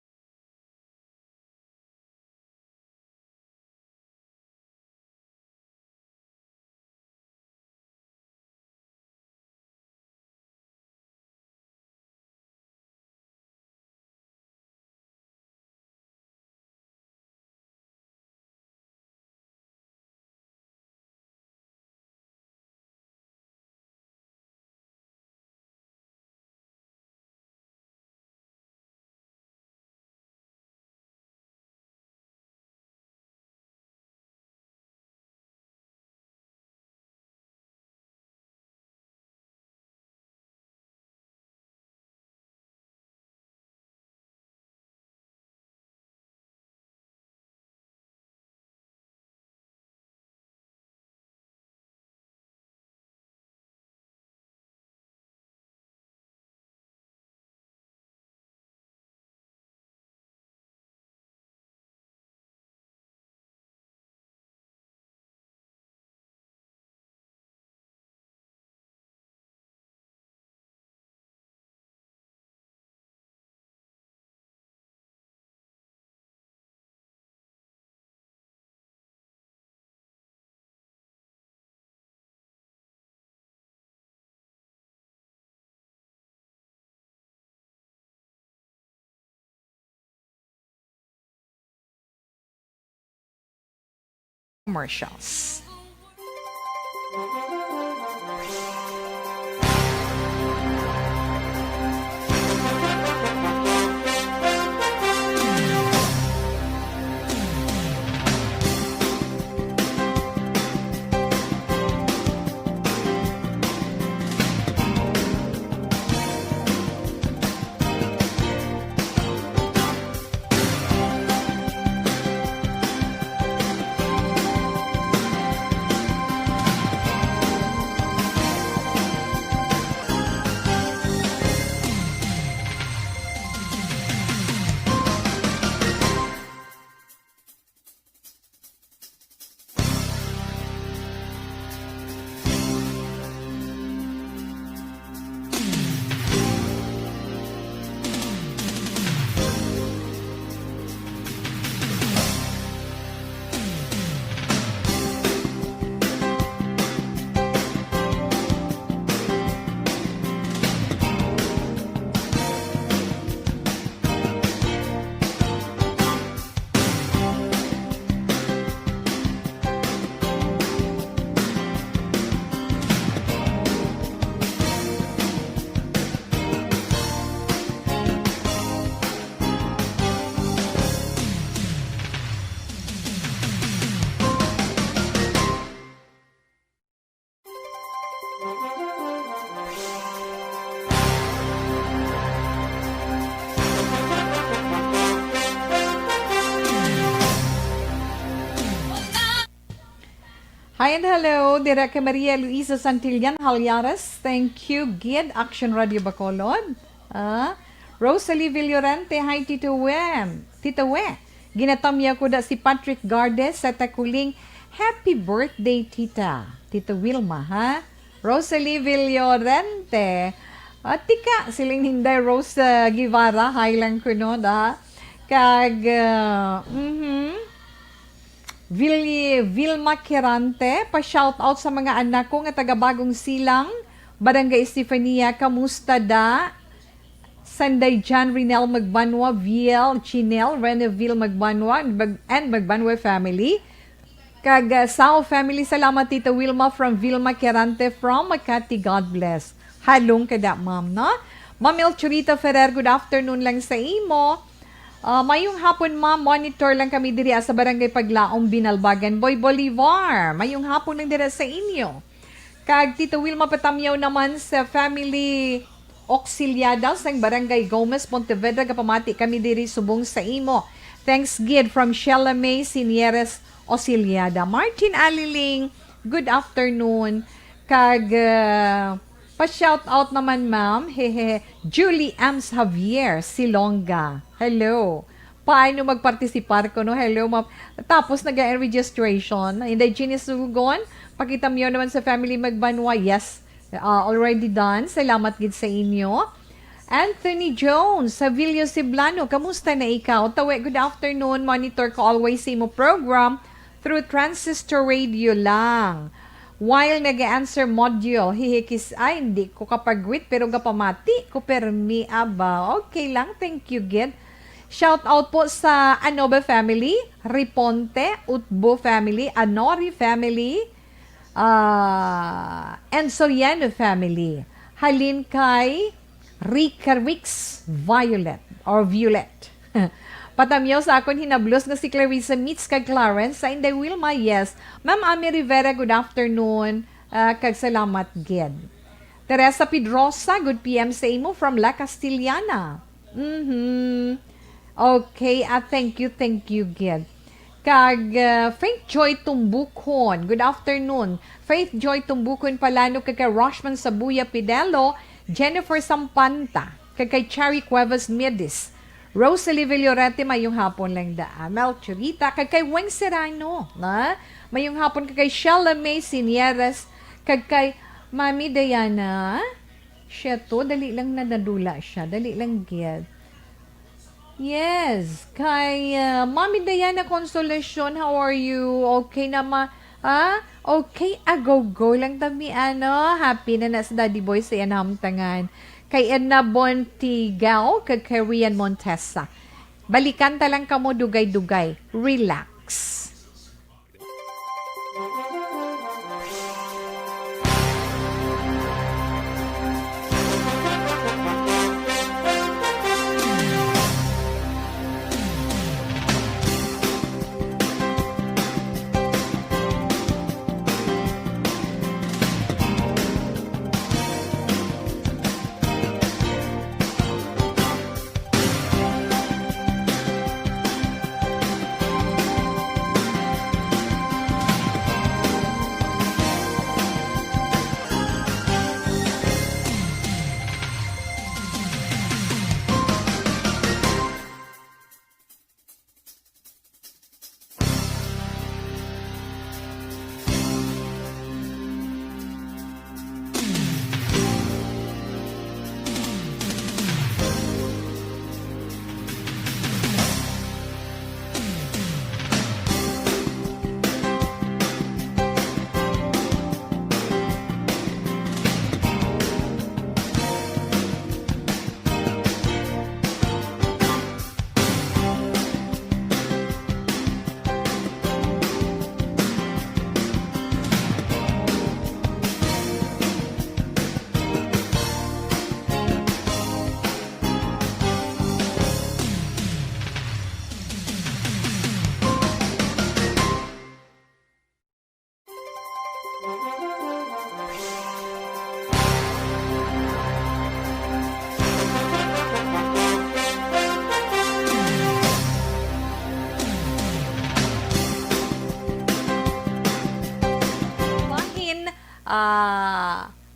Commercials. Hi and hello, Dira kay Maria Luisa Santillan Halyares. Thank you, Gid, Action Radio Bacolod. Rosalie Villorente, hi Tito Wem. Tito We, ginatamya ko da si Patrick Gardes sa takuling happy birthday, Tita. Tito Wilma, ha? Rosalie Villorente. Tika, siling hinday Rose Guevara, hi lang ko no, da. Kag, Vilma Kirante, pa-shoutout sa mga anak ko nga taga-Bagong Silang, Barangay Estefania, kamusta da? Sanday John Rinel Magbanwa, Viel, Chinel, Reneville Magbanwa, and Magbanwa family. Kag Sao family, salamat Tita Wilma from Vilma Kirante from Makati, God bless. Halong kada ma'am, no? Ma'am Elchurita Ferrer, good afternoon lang sa imo. Mayong hapon ma'am, monitor lang kami diri sa Barangay Paglaom, Binalbagan, Boy Bolivar. Mayong hapon lang diri sa inyo. Kag Tito Wilma Patamyaw naman sa family Auxiliada sa Barangay Gomez, Pontevedra, kapamati kami diri subong sa imo. Thanks Gid from Sheila May Sinieres Auxiliada. Martin Aliling, good afternoon. Kag pa-shout out naman ma'am, Julie Ams Javier Silonga. Hello. Paano magpartisipar ko, no? Hello, ma'am. Tapos nag-registration. Indigenous Sugon, pakita mo naman sa family Magbanwa. Yes, already done. Salamat gid sa inyo. Anthony Jones, sa Villo Siblano, kamusta na ikaw? Tawe, good afternoon. Monitor ko always sa imo program through transistor radio lang. While nag-answer module, hihikis, ay, hindi ko kapagwit, pero kapamati ko permi aba. Okay lang, thank you, Gid. Shout out po sa Anoba family, Riponte, Utbo family, Anori family, and Soriano family. Halin kay Rica Rix Violet, or Violet. Patamyaw sa akon hinablos nga si Clarissa meets kag Clarence sa Inday Wilma, yes. Ma'am Ami Rivera, good afternoon. Kag salamat, Gid. Teresa Pedrosa, good PM sa imo from La Castillana. Okay, thank you, Gid. Kag Faith Joy Tumbukon, good afternoon. Faith Joy Tumbukon palano kag kay Roshman Sabuya Pidelo, Jennifer Sampanta, kag kay Cherry Cuevas Medis, Rosalie Villorete, mayong hapon lang da. Mel Churita, kag kay Weng Serrano, na? Mayong hapon kag kay Sheila May Sinieres, kag kay Mami Diana. Siya to, dali lang nadadula siya. Dali lang, Gid. Yes, kay Mami Diana Consolacion, how are you? Okay na Okay, go lang tami, happy na sa Daddy Boy sa yanamtangan. Kay Edna Bontigao, kay Rian Montesa. Balikan talang kamo dugay-dugay. Relax.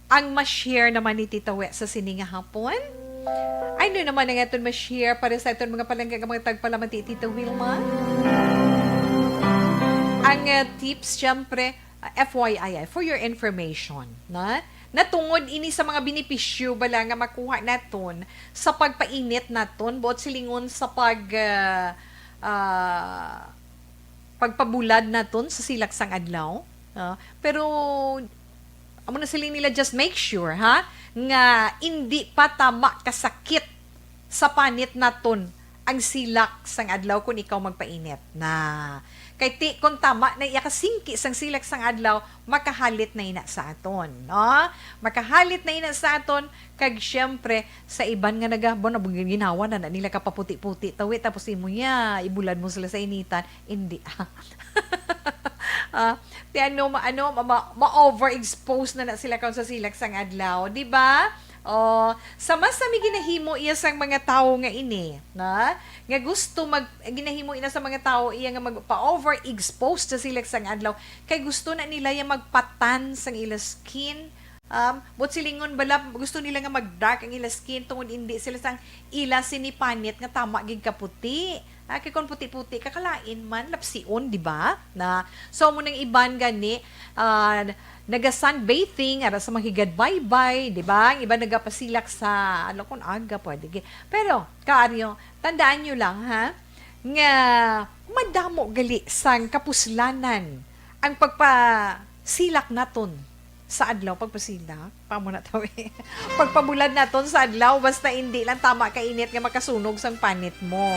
ang ma-share naman ni Tita We sa sininga hapon? Ano naman ang aton ma-share para sa aton mga palangga mga tagpalamati, Tita Wilma? Ang tips, syempre, FYI, for your information, na natungod ini sa mga benepisyo bala nga makuha naton sa pagpainit naton, buot silingon sa pagpabulad naton sa silaksang adlaw. Pero amo na siling nila, just make sure ha nga hindi pa tama kasakit sa panit naton ang silak sang adlaw kung ikaw magpainit na. Kay kung tama na iya kasingki sang silak sang adlaw, makahalit na ina sa aton, no? Makahalit na ina sa aton kag syempre sa iban nga nagabon na ginawa na nila kapaputi-puti tawi tapos imo niya ibulad mo sila sa initan, hindi. Ma-overexpose na sila karon sa silak sang adlaw, di ba? Sa mas mi ginahimo iya sang mga tao nga ini, na nga gusto ginahimo ina sa mga tao iya nga magpa-overexpose sa silak sang adlaw kay gusto na nila ya magpatan sang ila skin. But silingon bala gusto nila nga mag-dark ang ila skin tungod hindi sila sang ila sinipanit nga tama gid kaputi. Kay kon puti-puti kakalain man lapsion, di ba? Na so mo nang iban gani naga-sunbathing ara sa mahigad bye-bye, di ba? Ang iba nagapasilak sa kon aga pwede. Pero kaaryo, tandaan nyo lang ha nga madamo gali sang kapuslanan ang pagpasilak naton sa adlaw, pagpasilak pamo na taw pagpabulad naton sa adlaw basta hindi lang tama kainit nga makasunog sang panit mo.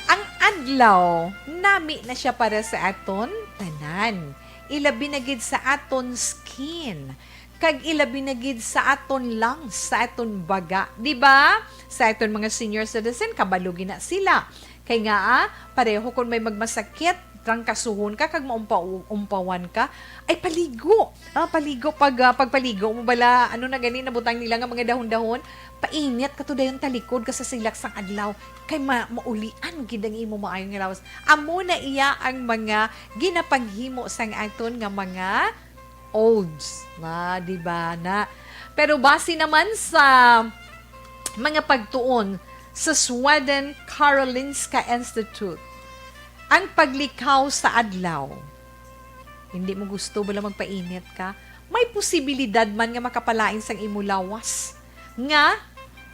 Ang adlaw nami na siya para sa aton tanan, ilabi na gid sa aton skin, kag ilabi na gid sa aton lungs, sa aton baga, di ba? Sa aton mga senior citizen kabalo na sila kay nga pareho kung may magmasakit kang kasuhon ka, kag maumpawan ka, ay paligo. Paligo, pagpaligo mo bala, na gani, nabutang nila nga mga dahon-dahon, painit ka to dayon talikod ka sa silak sang adlaw, kay maulian, gidang imo maayong nga lawas. Amo na iya ang mga ginapanghimo sang aton nga mga olds, na, di ba na? Pero base naman sa mga pagtuon sa Sweden Karolinska Institute, ang paglikaw sa adlaw, hindi mo gusto bala magpainit ka, may posibilidad man nga makapalain sang imo lawas nga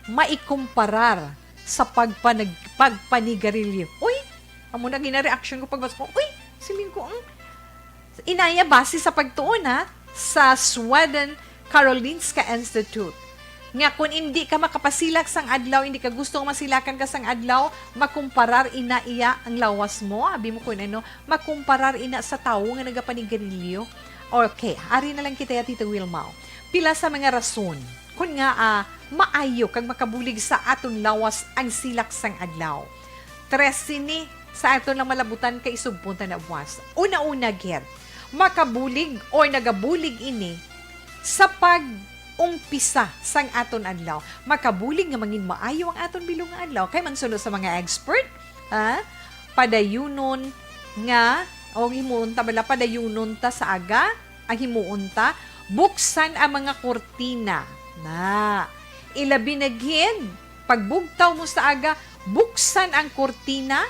maikumparar sa pagpanigarilyo. Uy, amo na gina-reaction ko pagbasa ko. Uy, siling ko inaya base sa pagtuon sa Sweden Karolinska Institute. Nga kung hindi ka makapasilak sang adlaw, hindi ka gustong masilakan ka sang adlaw, makumparar ina iya ang lawas mo. Abi mo ko makumparar ina sa tao nga nagapanigarilyo. Okay, ari na lang kita ya, Tita Wilma. Pila sa mga rason kung nga maayo kag makabulig sa aton lawas ang silak sang adlaw. Tres sini sa aton lang malabutan kay subpunta na buwas. Una-una gid, makabulig o nagabulig ini sa umpisa sang aton adlaw. Makabulig nga mangin maayo ang aton bilong nga adlaw. Kay mansuno sa mga expert, padayunon nga, o himuunta bala, padayunon ta sa aga, ang himuunta, buksan ang mga kurtina. Na, ilabi na gid, pagbugtaw mo sa aga, buksan ang kurtina,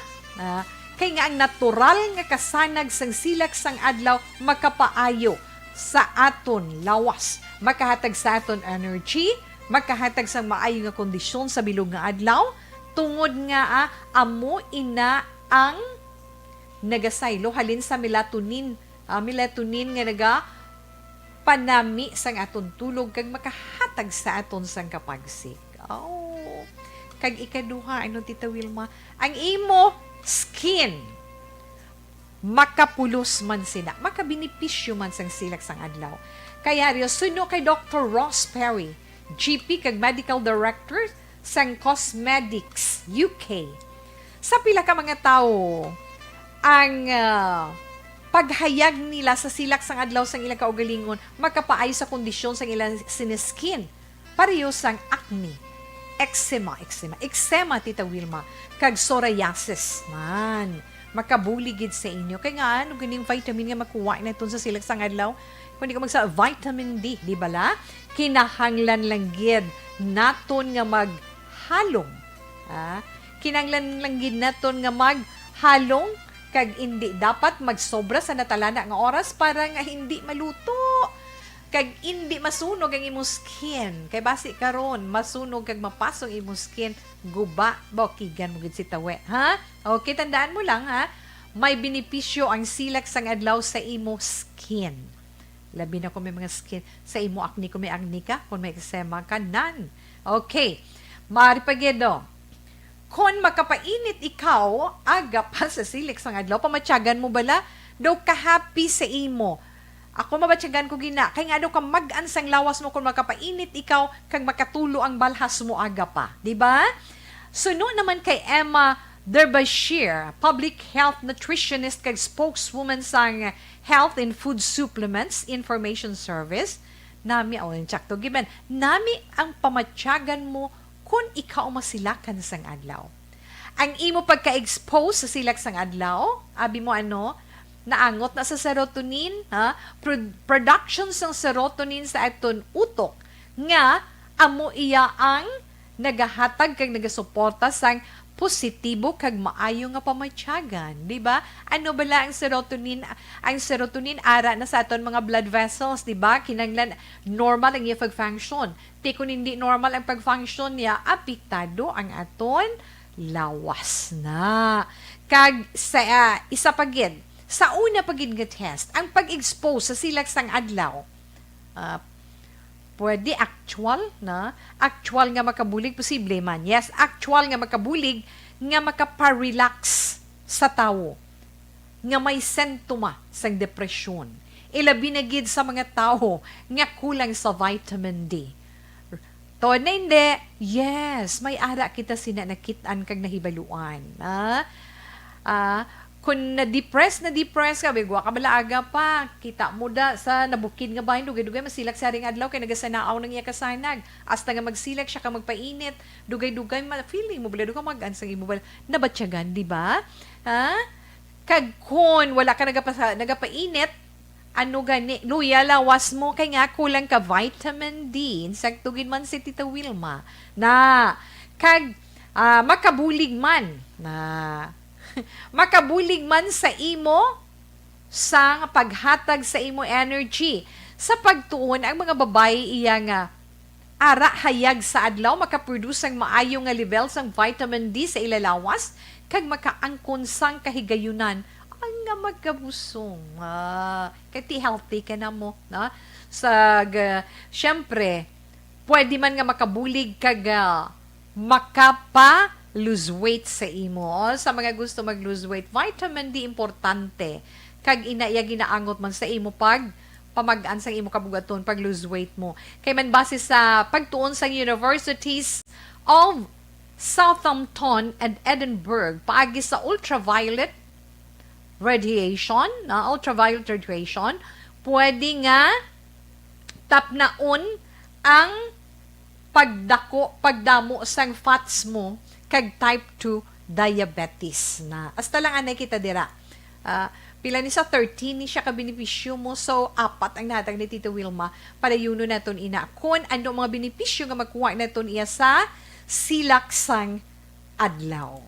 kay nga ang natural nga kasanag sang silak sang adlaw, makapaayo sa aton lawas, makahatag sa aton energy, makahatag sa maayo nga kondisyon sa bilog nga adlaw, tungod nga amo ina ang nagasaylo halin sa melatonin nga naga panami sang aton tulog kag makahatag sa aton sang kapagsik. Kag ikaduha, Tita Wilma, ang imo skin makapulos man sila, makabinipisyo man sang silak sang adlaw. Kaya suno kay Dr. Ross Perry, GP kag Medical Director sang Cosmetics UK. Sa pila ka mga tao ang paghayag nila sa silak sang adlaw sang ilang kaugalingon makapaayo sa kondisyon sang ilang siniskin. Pareho sang acne, eczema, Tita Wilma, kag psoriasis man. Makabuligid sa inyo. Kaya nga, ganing vitamin nga makuha na ito sa silak sang adlaw, kundi ka magsa vitamin D, di bala? Kinahanglan lang gid naton nga maghalong. Kinahanglan lang gid naton nga maghalong kag hindi dapat magsobra sa natalana nga oras para nga hindi maluto. Kag hindi masunog ang imong skin. Kay basi karon masunog kag mapasong imong skin, guba, bokigan mo gid si tawe, ha? Okay, tandaan mo lang, ha? May benepisyo ang silak sang adlaw sa imo skin. Labi na kung may mga skin. Sa imo acne, kung may acne ka, kung may eczema ka, none. Okay. Mari pagedo. Kung makapainit ikaw, aga pa sa silik sang adlaw, pamatyagan mo bala, daw ka-happy sa imo. Ako mabatyagan ko gina. Kaya nga daw ka mag-ansang lawas mo kung makapainit ikaw, kag makatulo ang balhas mo aga pa. Diba? Suno naman kay Emma Derbashir, public health nutritionist kag spokeswoman sang Health and Food Supplements Information Service, nami ang tsakto giben, nami ang pamatyagan mo kung ikaw masilakan sang adlaw. Ang imo pagka-expose sa silak sang adlaw, abi mo naangot na sa serotonin, production ng serotonin sa aton utok, nga amo iya ang nagahatag kag nagasuporta sang positibo kag maayo nga pamatyagan, di ba? Ano bala ang serotonin? Ang serotonin ara na sa aton mga blood vessels, di ba? Kinanglan normal ang iyang pag-function. Ti kung hindi normal ang pag-function niya, apektado ang aton lawas na. Kag sa isa pagid, sa una pagid nga test, ang pag-expose sa silak sang adlaw, pwede actual nga makabulig, posible man. Yes, actual nga makabulig, nga makaparelax sa tawo, nga may sentoma sang depresyon. Ilabi na gid sa mga tao nga kulang sa vitamin D. To na hindi, yes, may ara kita nakitaan kag nahibaluan. Kung na-depress ka, bigwa ka balaaga pa, kita mo da sa nabukid nga bahin, dugay-dugay masilak sa ring adlaw, kay nagasanaaw ng iya kasanag. Hasta nga magsilak siya ka magpainit, dugay-dugay, feeling mo, bala ka mag-ansang imo, nabatyagan, di ba? Kag kung wala ka nagapainit, luya lawas mo, kay nga kulang ka vitamin D, insaktugin man si Tita Wilma, kag makabulig man, makabulig man sa imo sa paghatag sa imo energy. Sa pagtuon, ang mga babae iya nga ara hayag sa adlaw, makaproduce ang maayo nga level sang vitamin D sa ilalawas, kag makaangkon sang kahigayunan ang nga magkabusong. Kati healthy ka na mo. Syempre, pwede man nga makabulig kag lose weight sa imo. Sa mga gusto mag-lose weight, vitamin D importante. Kag ginaangot man sa imo pamagaan sa imo kabugaton pag lose weight mo. Kay man base sa pagtuon sa universities of Southampton and Edinburgh, paagi sa ultraviolet radiation, pwede nga tapnaon ang pagdamo sang fats mo kag type 2 diabetes na. Hasta lang anay kita dira. Pila ni sa 13 ni siya ka benepisyo mo. So, 4 ang nahatag ni Tita Wilma para yuno naton ina. Kung ano mga benepisyo nga magkuha naton iya sa silaksang adlaw.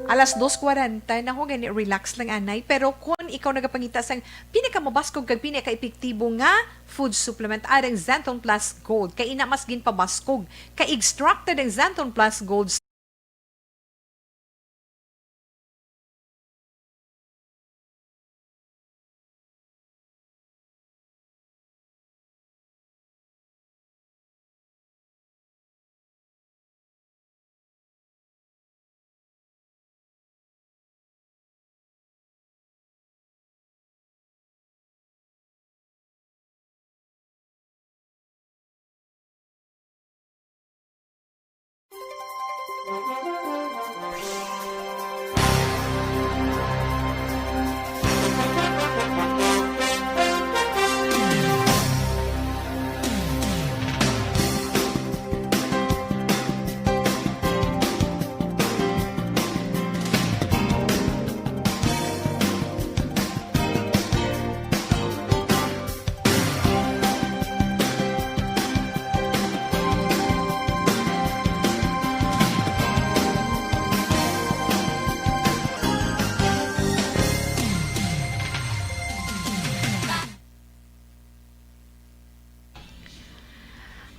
Alas 2:40 na ko gani relax lang anay, pero kung ikaw nagapangita sang pinakamabaskog kag pinaka-epektibo nga food supplement arang Xanthon Plus Gold, kay ina mas ginpabaskog, kay extracted ang Xanthon Plus Gold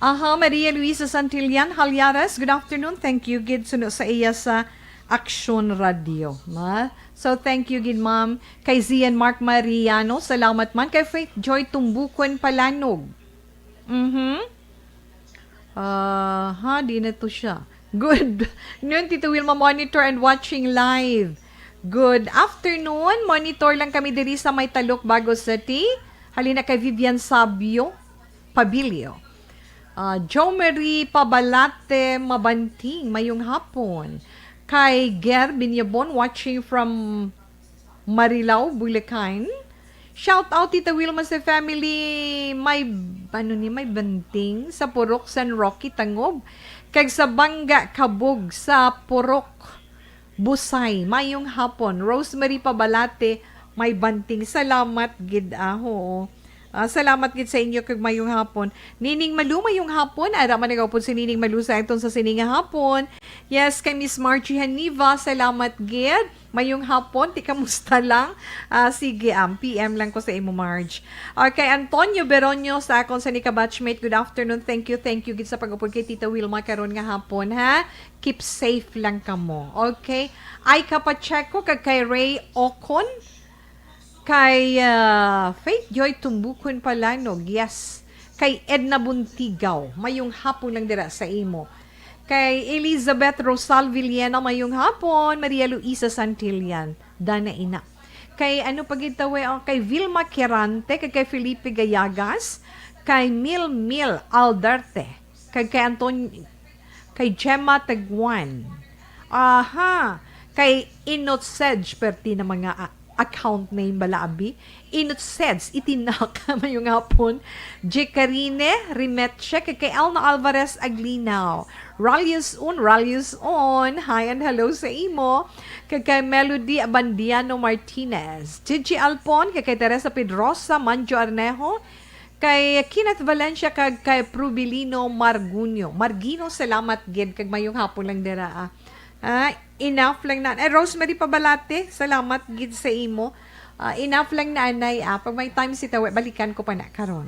Aha, Maria Luisa Santillan, Halyares, good afternoon. Thank you, Gid, suno sa iya sa Aksyon Radio. So, thank you, Gid, ma'am. Kay Zian Mark Mariano, salamat man. Kay Faith Joy Tumbukon Palanog. Di na to siya. Good. Noon, Tito Wilma monitor and watching live. Good afternoon. Monitor lang kami diri sa May Talok, Bago City. Halina kay Vivian Sabio, Pabilio. Jo Marie Pabalate Mabanting, mayong hapon. Kay Ger Binyabon, watching from Marilao, Bulacan. Shout out Tita Wilma sa family, may banting sa Purok San Roque, Tangob. Kag sa Bangga, Kabog sa Purok, Busay, mayong hapon. Rosemary Pabalate, may banting. Salamat, gid aho. Salamat gid sa inyo kag mayong hapon. Nining Malu mayong hapon. Ara man nagapon si Nining Malu sa itong sa sininga hapon. Yes, kay Miss Margie Haniva, salamat gid. Mayong hapon, ti kamusta lang? Sige, PM lang ko sa imo, Marge. Okay, Antonio Beronio sa akon sa nika batchmate. Good afternoon. Thank you gid sa pag-upod kay Tita Wilma karon nga hapon, ha? Keep safe lang kamo. Okay? Ay kapacheck ko kag kay Ray Ocon. Kay Faith Joy Tumbukon Palanog, yes. Kay Edna Buntigaw, mayong hapon lang dira sa imo. Kay Elizabeth Rosal Villena, mayong hapon. Maria Luisa Santillan, Dana Ina. Kay kay Vilma Quirante, kay Felipe Gayagas, kay Mil Aldarte, kay kay Gemma Tagwan. Kay Inot Sedge, perti na mga account name balaabi. Inot Seds, itinak mayong hapon. Jekarine Rimetche, kay Elna Alvarez Aglinaw. Ralius on. Hi and hello sa imo. Kay Melody Abandiano Martinez. Gigi Alpon, kay Teresa Pedrosa Manjo Arnejo. Kay Kenneth Valencia, kay Prubilino Margino, salamat gid kag mayong hapon lang dira. Enough lang na. Rosemary Pabalate, salamat gid sa imo. Enough lang na anay. Pag may time si Tawe, balikan ko pa na karon.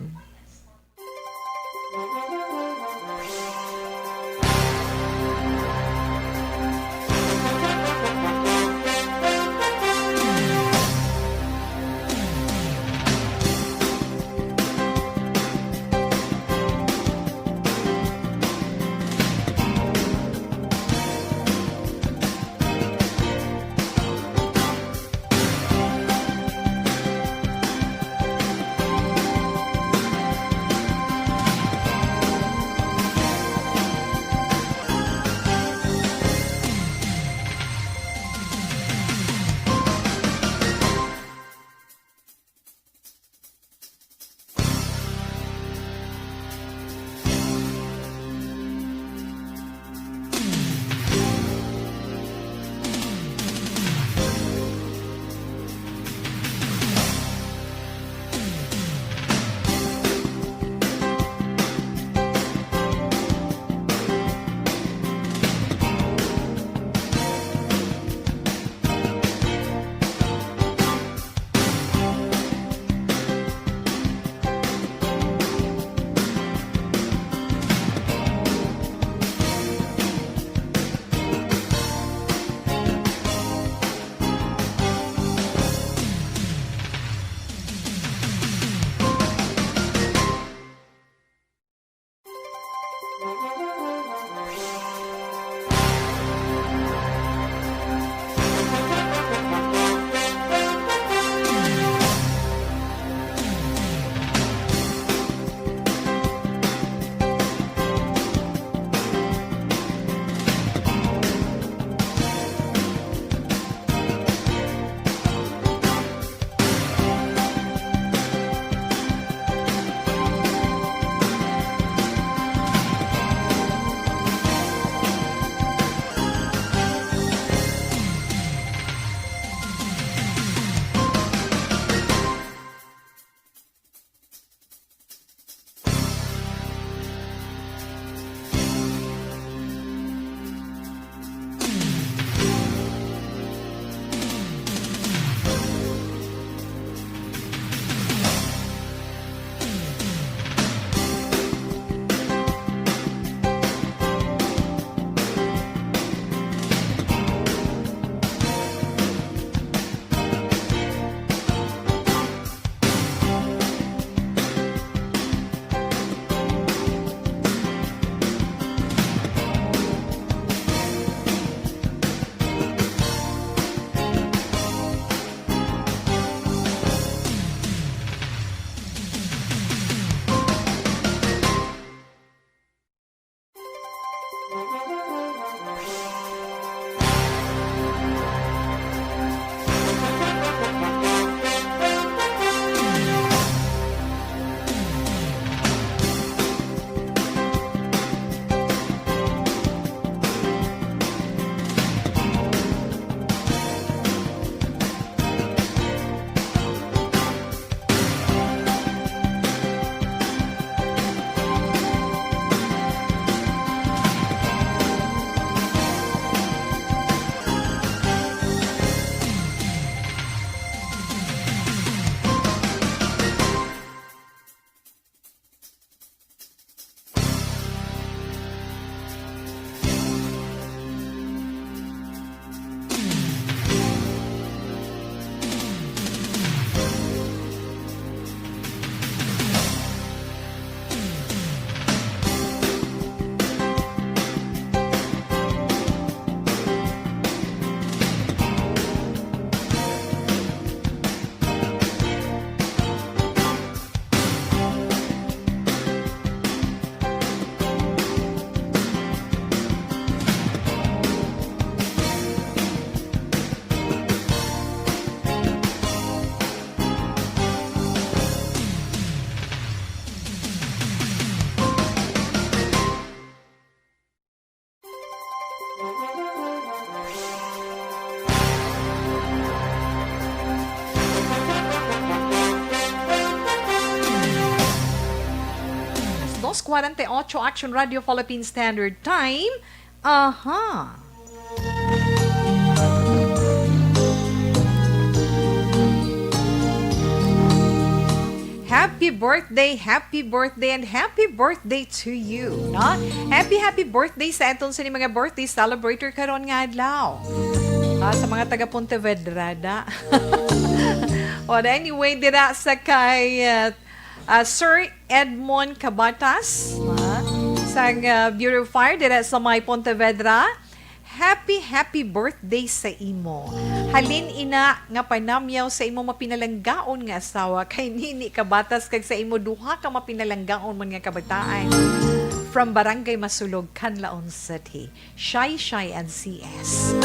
2:48 Action Radio Philippine Standard Time. Aha. Happy birthday, and happy birthday to you, no? Happy birthday sa atong sa mga birthday celebrator karon nga adlaw. Sa mga taga Pontevedra da. Anyway, dira sa kay Sir Edmond Cabatas, sa Bureau of Fire dira sa may Pontevedra. Happy birthday sa imo. Halin ina nga panamyaw sa imo mapinalanggaon nga asawa kay nini kabatas kag sa imo duha ka mapinalanggaon man nga kabataan from Barangay Masulog, Canlaon City. Shy and CS.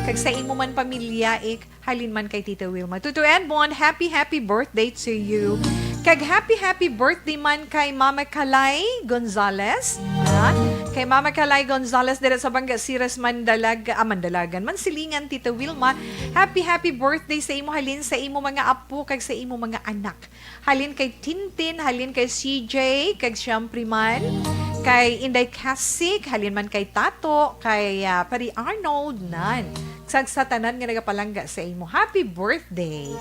Kag sa imo man pamilya halin man kay Tita Wilma. Tuto Edmond, happy birthday to you. Kag happy birthday man kay Mama Kalay Gonzales. Kay Mama Kalay Gonzales dira sa Banga Siras Mandalagan Mansilingan, Tita Wilma. Happy birthday sa imo halin sa imo mga apo kag sa imo mga anak. Halin kay Tintin, halin kay CJ, kag syempre man kay Inday Cassie, halin man kay Tato, kay Pari Arnold nan. Sa tanan nga nagapalangga sa imo. Happy birthday.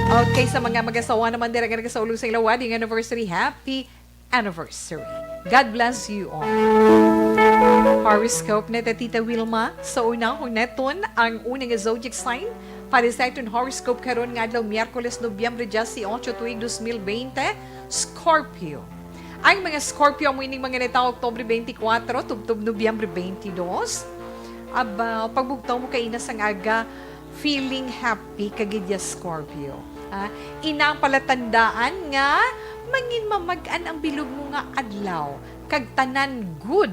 Okay, sa mga mag-asawa naman dira nga nagasaulog sa ila wedding anniversary, happy anniversary. God bless you all. Horoscope na Tita Wilma. Sa unang huneton, ang unang zodiac sign para sa itong horoscope karon nga adlaw Miyerkules, Nobyembre 18, tuig 2020, Scorpio. Ang mga Scorpio mo ining mga netaw Oktubre 24, tubtob Nobyembre 22. Pagbugtaw mo kay ina sang aga, feeling happy kagidya Scorpio. Ina ang palatandaan nga mangin mamagan ang bilog mo nga adlaw kag tanan good.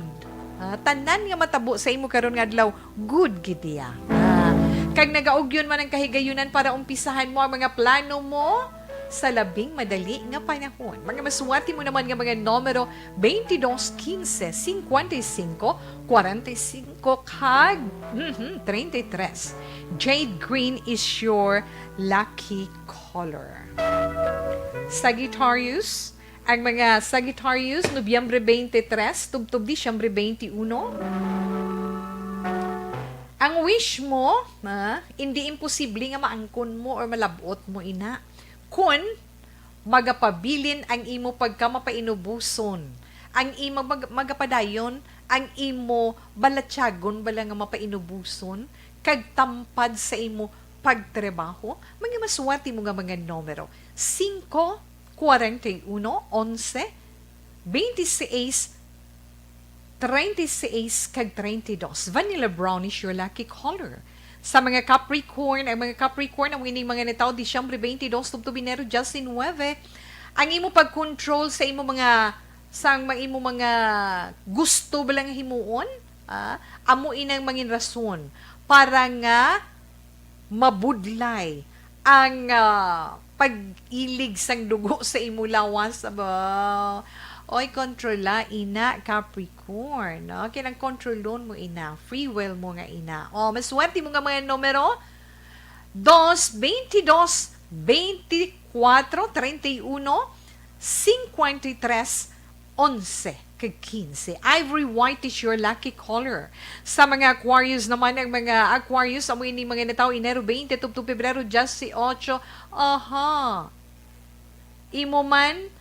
Tanan nga matabo sa imo karon nga adlaw good gidya. Kag nagaugyon man ang kahigayunan para umpisahan mo ang mga plano mo sa labing madali nga panahon. Mga masuwati mo naman nga mga numero 22, 15, 55, 45, kag 33. Jade green is your lucky color. Sagittarius, ang mga Sagittarius, Nobyembre 23, tubtob Disyembre 21. Ang wish mo, hindi imposible nga maangkon mo or malabot mo ina. Kun magapabilin ang imo pagkamapainubuson, ang imo magapadayon, ang imo balatyagon bala nga mapainubuson, kag tampad sa imo pagtrabaho, mga maswati mo nga mga numero 5, 41, 11, 26, 36, kag 32. Vanilla brown is your lucky color. Sa mga Capricorn, ang mga Capricorn, ang winning mga netaw, Disyembre 22, tubto Binero, Justin 9, ang imo pag-control sa imo mga imo mga gusto balang himuon, amo inang mangin rason para nga mabudlay ang pag-ilig sang dugo sa imo lawas. Oy, kontrola, ina, Capricorn. No? Kinang kontrolon mo, ina. Free will mo nga, ina. Maswerte mo nga mga numero. 2, 22, 24, 31, 53, 11, kag 15. Ivory white is your lucky color. Sa mga Aquarius naman, ang mga Aquarius, amoy ni mga nataw, Enero 20, tubto Pebrero, 18. Imo man,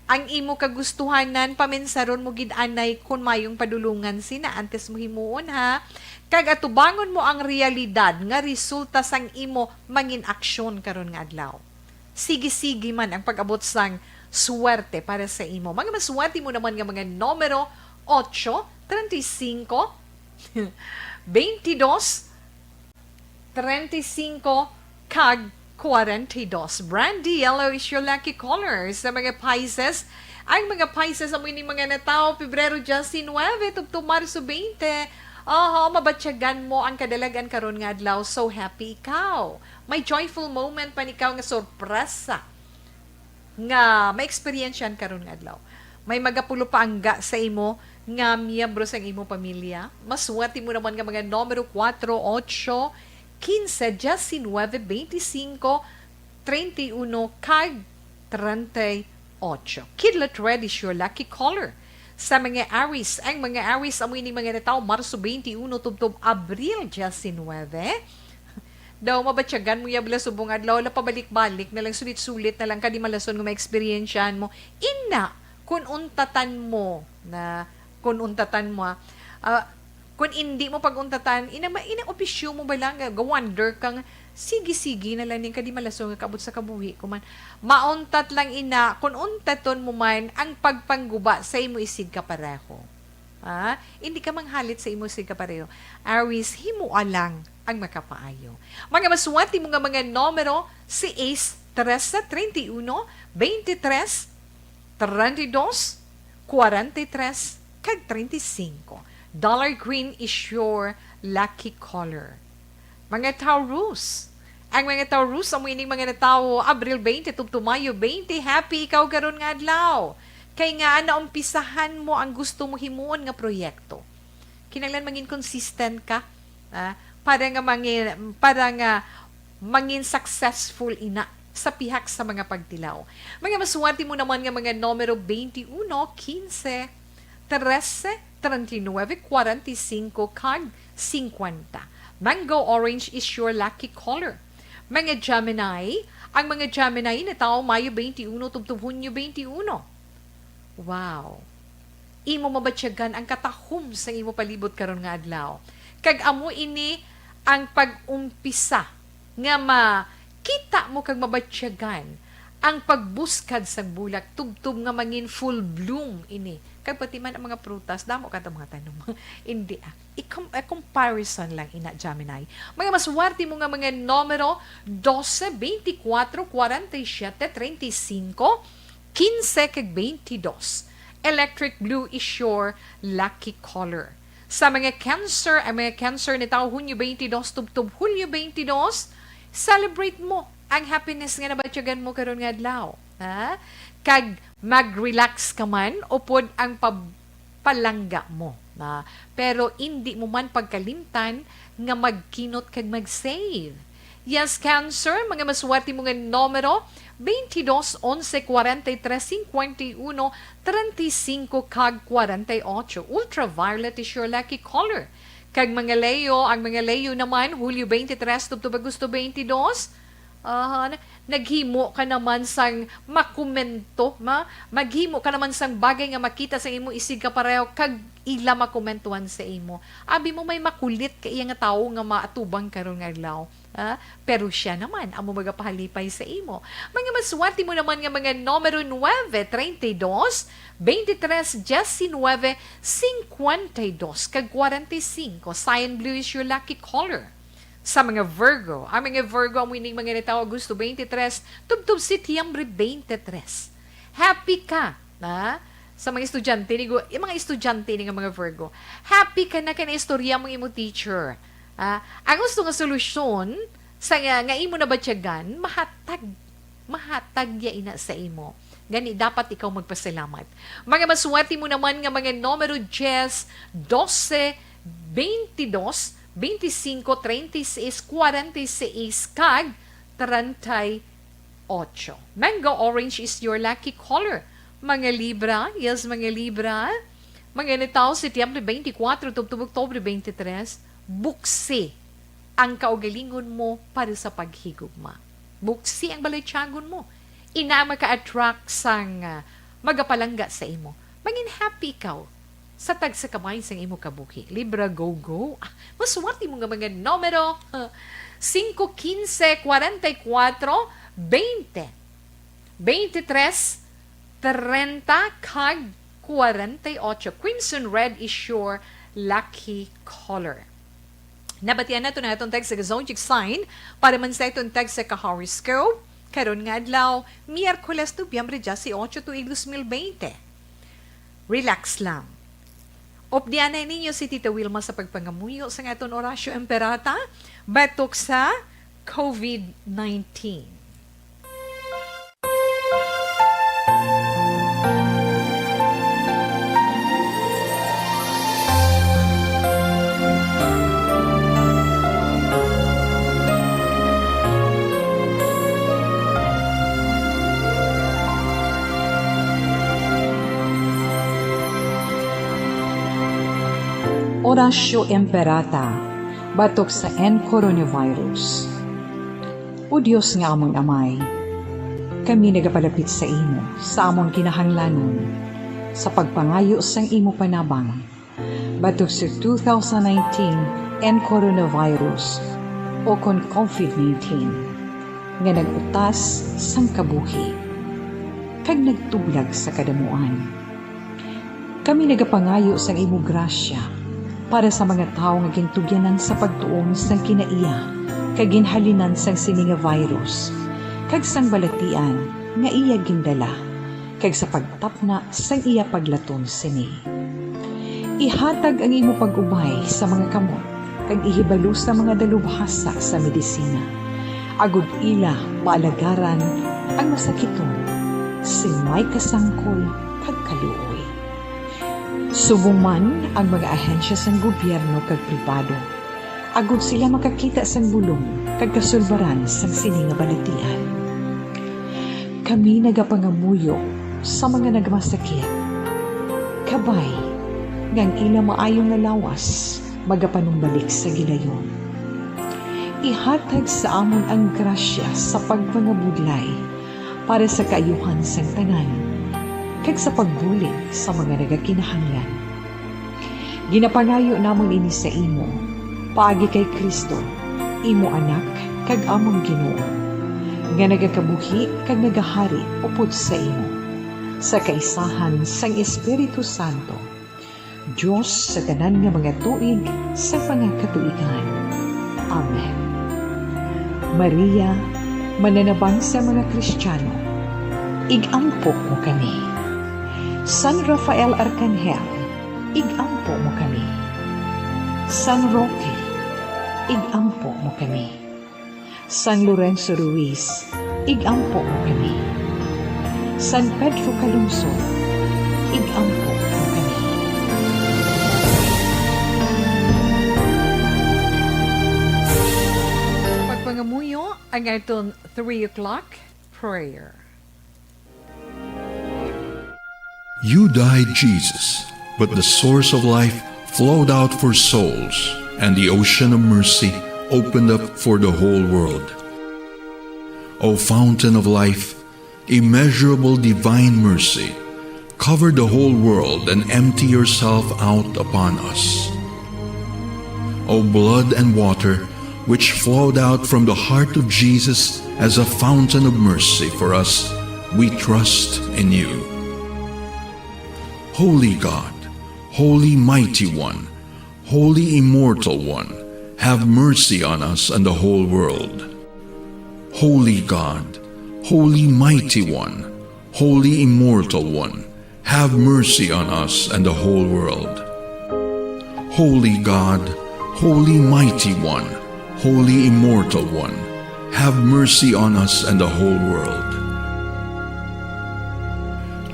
ang imo kagustuhanan, paminsaron mo gid-anay kung mayong padulungan sina antes mo himuon ha. Kag atubangon mo ang realidad nga resulta sang imo mangin aksyon karon nga adlaw. Sige-sige man ang pag-abot sang swerte para sa imo. Mga maswerte mo naman nga mga numero 8, 35, 22, 35, kag 42. Brandy yellow is your lucky color. Sa mga Pisces, ang mga Pisces amoy ni mga nataw, Pebrero 19, tubto Marso 20. Mabatyagan mo ang kadalagan karon nga adlaw. So happy ikaw. May joyful moment pa nikaw nga sorpresa nga may experiensyan karon nga adlaw. May magapulo pa angga sa imo nga miyembro sa imo pamilya. Maswerte mo naman nga mga numero 4, 8, 15, 19, 25, 31, kag 34. Kidlat red is your lucky color. Sa mga Aries, ang mga Aries amoy ni mga tao Marso 21 tubtob Abril 19. Daw mabatyagan mo yabla subong adlaw la pabalik-balik na lang sulit-sulit na lang kadi malason nga ma-experiencean mo. Ina kun untatan mo kung hindi mo pag-untatan, ina opisyo mo ba lang, ga-wonder kang, sige-sige na lang yung kadi malaso nga kabot sa kabuhi. Kuman, mauntat lang ina, kung untaton mo man, ang pagpangguba sa imo isig ka pareho. Hindi ka manghalit sa imo isig ka pareho. Aries, himua lang ang makapaayo. Mga maswati mo nga mga numero, si Ace, 13, 31, 23, 32, 43, kag 35. Dollar green is your lucky color. Mga Taurus. Ang mga Taurus, ang ining mga tao, Abril 20, Mayo 20, happy ikaw karon nga adlaw. Kay nga naumpisahan mo ang gusto mo himuon nga proyekto. Kinahanglan mangin consistent ka, para nga mangin successful ina sa pihak sa mga pagtilaw. Mga maswerte mo naman nga mga numero 21, 15, 13, 39, 45, kag 50. Mango orange is your lucky color. Mga Gemini, ang mga Gemini na tao Mayo 21, tubtub Hunyo 21. Wow. Imo mabatyagan ang katahom sa imo palibot karon nga adlaw. Kag amo ini ang pag-umpisa nga makita mo kag mabatyagan ang pagbuskad sa bulak tubtub nga mangin full bloom ini. Kag pati man ang mga prutas, damo ka mga tanong. Hindi comparison lang ina Gemini. Mga maswerte mo nga mga numero 12, 24, 47, 35, 15 kag 22. Electric blue is your lucky color. Sa mga Cancer, ang mga Cancer ni tao Hunyo 22 tubtub Hulyo 22, celebrate mo ang happiness nga nabatyagan mo karon nga adlaw. Kag mag-relax ka man upod ang palangga mo. Pero hindi mo man pagkalimtan nga magkinot kag mag-save. Yes, Cancer, mga maswerte mo nga numero 22, 11, 43, 51, 35, kag 48. Ultraviolet is your lucky color. Kag mga Leo, ang mga Leo naman, Hulyo 23, tubtub Agosto 22, naghimo ka naman sang makomento, maghimo ka naman sang bagay nga makita sa imo isig ka pareho kag ila makomentuhan sa imo. Abi mo may makulit ka iya nga tawo nga maatubang karon nga adlaw. Pero siya naman amo magapahalipay sa imo. Mga maswerte mo naman nga mga numero 9, 32, 23, 19, 52, kag 45. Cyan blue is your lucky color. Sa mga Virgo, ang mga Virgo, ang winning mga nitaw, Agosto 23, tubtub Setyembre 23. Happy ka, sa mga estudyante, yung mga estudyante ng mga Virgo, happy ka na istorya mong imo teacher. Ang gusto nga solusyon, sa nga imo na batyagan, mahatag ya ina sa imo. Gani, dapat ikaw magpasalamat. Mga maswerte mo naman nga mga numero 10, 12, 22, 25, 36, 46, kag 38. Mango orange is your lucky color. Mga Libra, yes mga Libra, mga nitaw, Setyembre 24, Oktubre 23, buksi ang kaugalingon mo para sa paghigugma. Buksi ang balaytyagon mo. Ina maka-attract sang magapalangga sa imo. Maging happy ikaw sa tag sa kamay sa imo kabuhi. Libra, go. Maswerte mo nga mga numero 5, 15, 44, 20, 23, 30, kag 48. Crimson red is your lucky color. Nabatian na ito na itong tag sa zodiac sign para man sa itong tag sa ka-horoscope. Karon nga adlaw, Miyerkules, Nobyembre 18, 2020. Relax lang. Opdianay ninyo si Tita Wilma sa pagpangamuyo sa aton Orasyo Emperata batok sa COVID-19. Oratio Imperata, batok sa coronavirus. O Diyos nga among amay, kami nagapalapit sa imo sa among kinahanglanon sa pagpangayo sang imo panabang batok sa 2019 coronavirus o kon COVID-19 nga nagutas sang kabuhi kag nagtublag sa kadamuan. Kami nagapangayo sang imo grasya para sa mga tao nga gintugyanan sa pagtuon sang kinaiya kag ginhalinan sang sini nga virus kag sang balatian nga iya gindala kag sa pagtapna sang iya paglaton sini. Ihatag ang imo pag-ubay sa mga kamot kag ihibalo sa mga dalubhasa sa medisina. Agud ila maalagaran ang masakiton si may kasangkol kag kaluoy. Subong man ang mga ahensya sang gobyerno kag pribado, agud sila makakita sang bulong kag kasulbaran sang sini nga balatian. Kami nagapangamuyo sa mga nagmasakit. Kabay ngang ila maayong nalawas magapanumbalik sa gilayon. Ihatag sa amon ang grasya sa pagpangabudlay para sa kaayuhan sang tanan kag sa pagbulig sa mga nagakinahanglan. Ginapangayo namon ini sa imo paagi kay Kristo, imo anak kag among Ginoo, nga nagakabuhi kag nagahari upod sa imo sa kaisahan sang Espiritu Santo, Diyos sa tanan nga mga tuig sa pangakatuigan. Amen. Maria, mananabang sa mga Kristiyano, igampo mo kami. San Rafael Arcangel, igampo mo kami. San Roque, igampo mo kami. San Lorenzo Ruiz, igampo mo kami. San Pedro Calungsod, igampo mo kami. Pagpangamuyo ang aton 3 o'clock prayer. You died, Jesus, but the source of life flowed out for souls, and the ocean of mercy opened up for the whole world. O fountain of life, immeasurable divine mercy, cover the whole world and empty yourself out upon us. O blood and water, which flowed out from the heart of Jesus as a fountain of mercy for us, we trust in you. Holy God, Holy Mighty One, Holy Immortal One, have mercy on us and the whole world. Holy God, Holy Mighty One, Holy Immortal One, have mercy on us and the whole world. Holy God, Holy Mighty One, Holy Immortal One, have mercy on us and the whole world.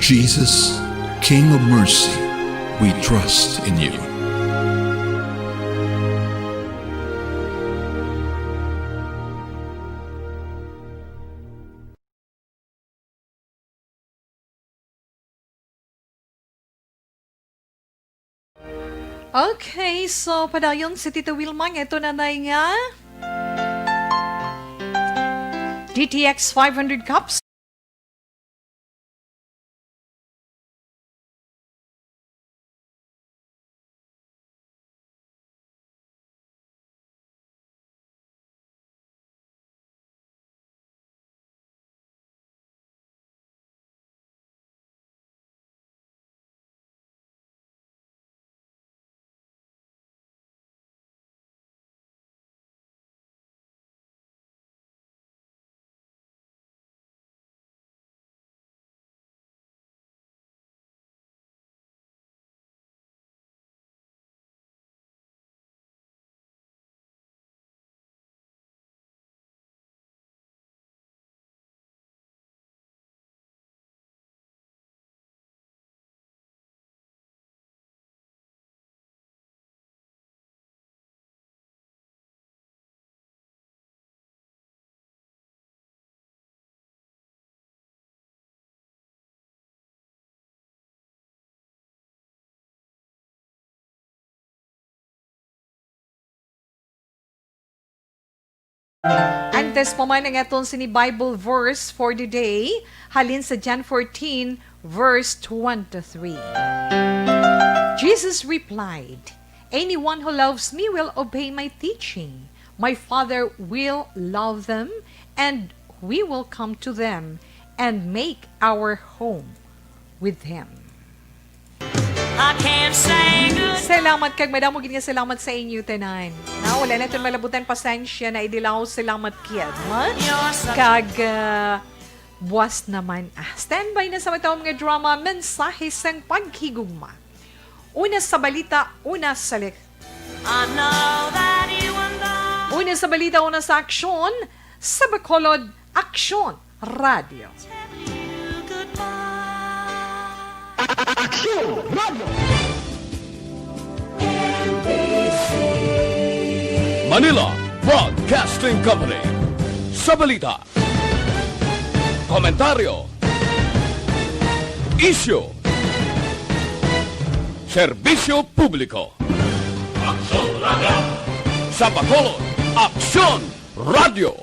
Jesus, King of mercy, we trust in you. Okay, so padayon si Tita Wilma, ito na nga DTX 500 cups. Antes pa man ang atong sini Bible verse for the day, halin sa John 14, verse 1 to 3. Jesus replied, "Anyone who loves me will obey my teaching. My Father will love them, and we will come to them and make our home with them." I can't say good. Salamat kag madamo gid nga salamat sa inyo tanan. Na wala na malabutan pasensya na idilaw salamat kid. Kag buwas naman. Standby na sa matawag mga drama, mensahe sang paghigugma. Una sa balita, una sa I know that you and I una sa balita, una sa aksyon, sa Bacolod Aksyon Radio. tell you goodbye. Manila Broadcasting Company. Sa balita, komentaryo, isyu, serbisyo publiko. Sa Bacolod, Aksyon Radio.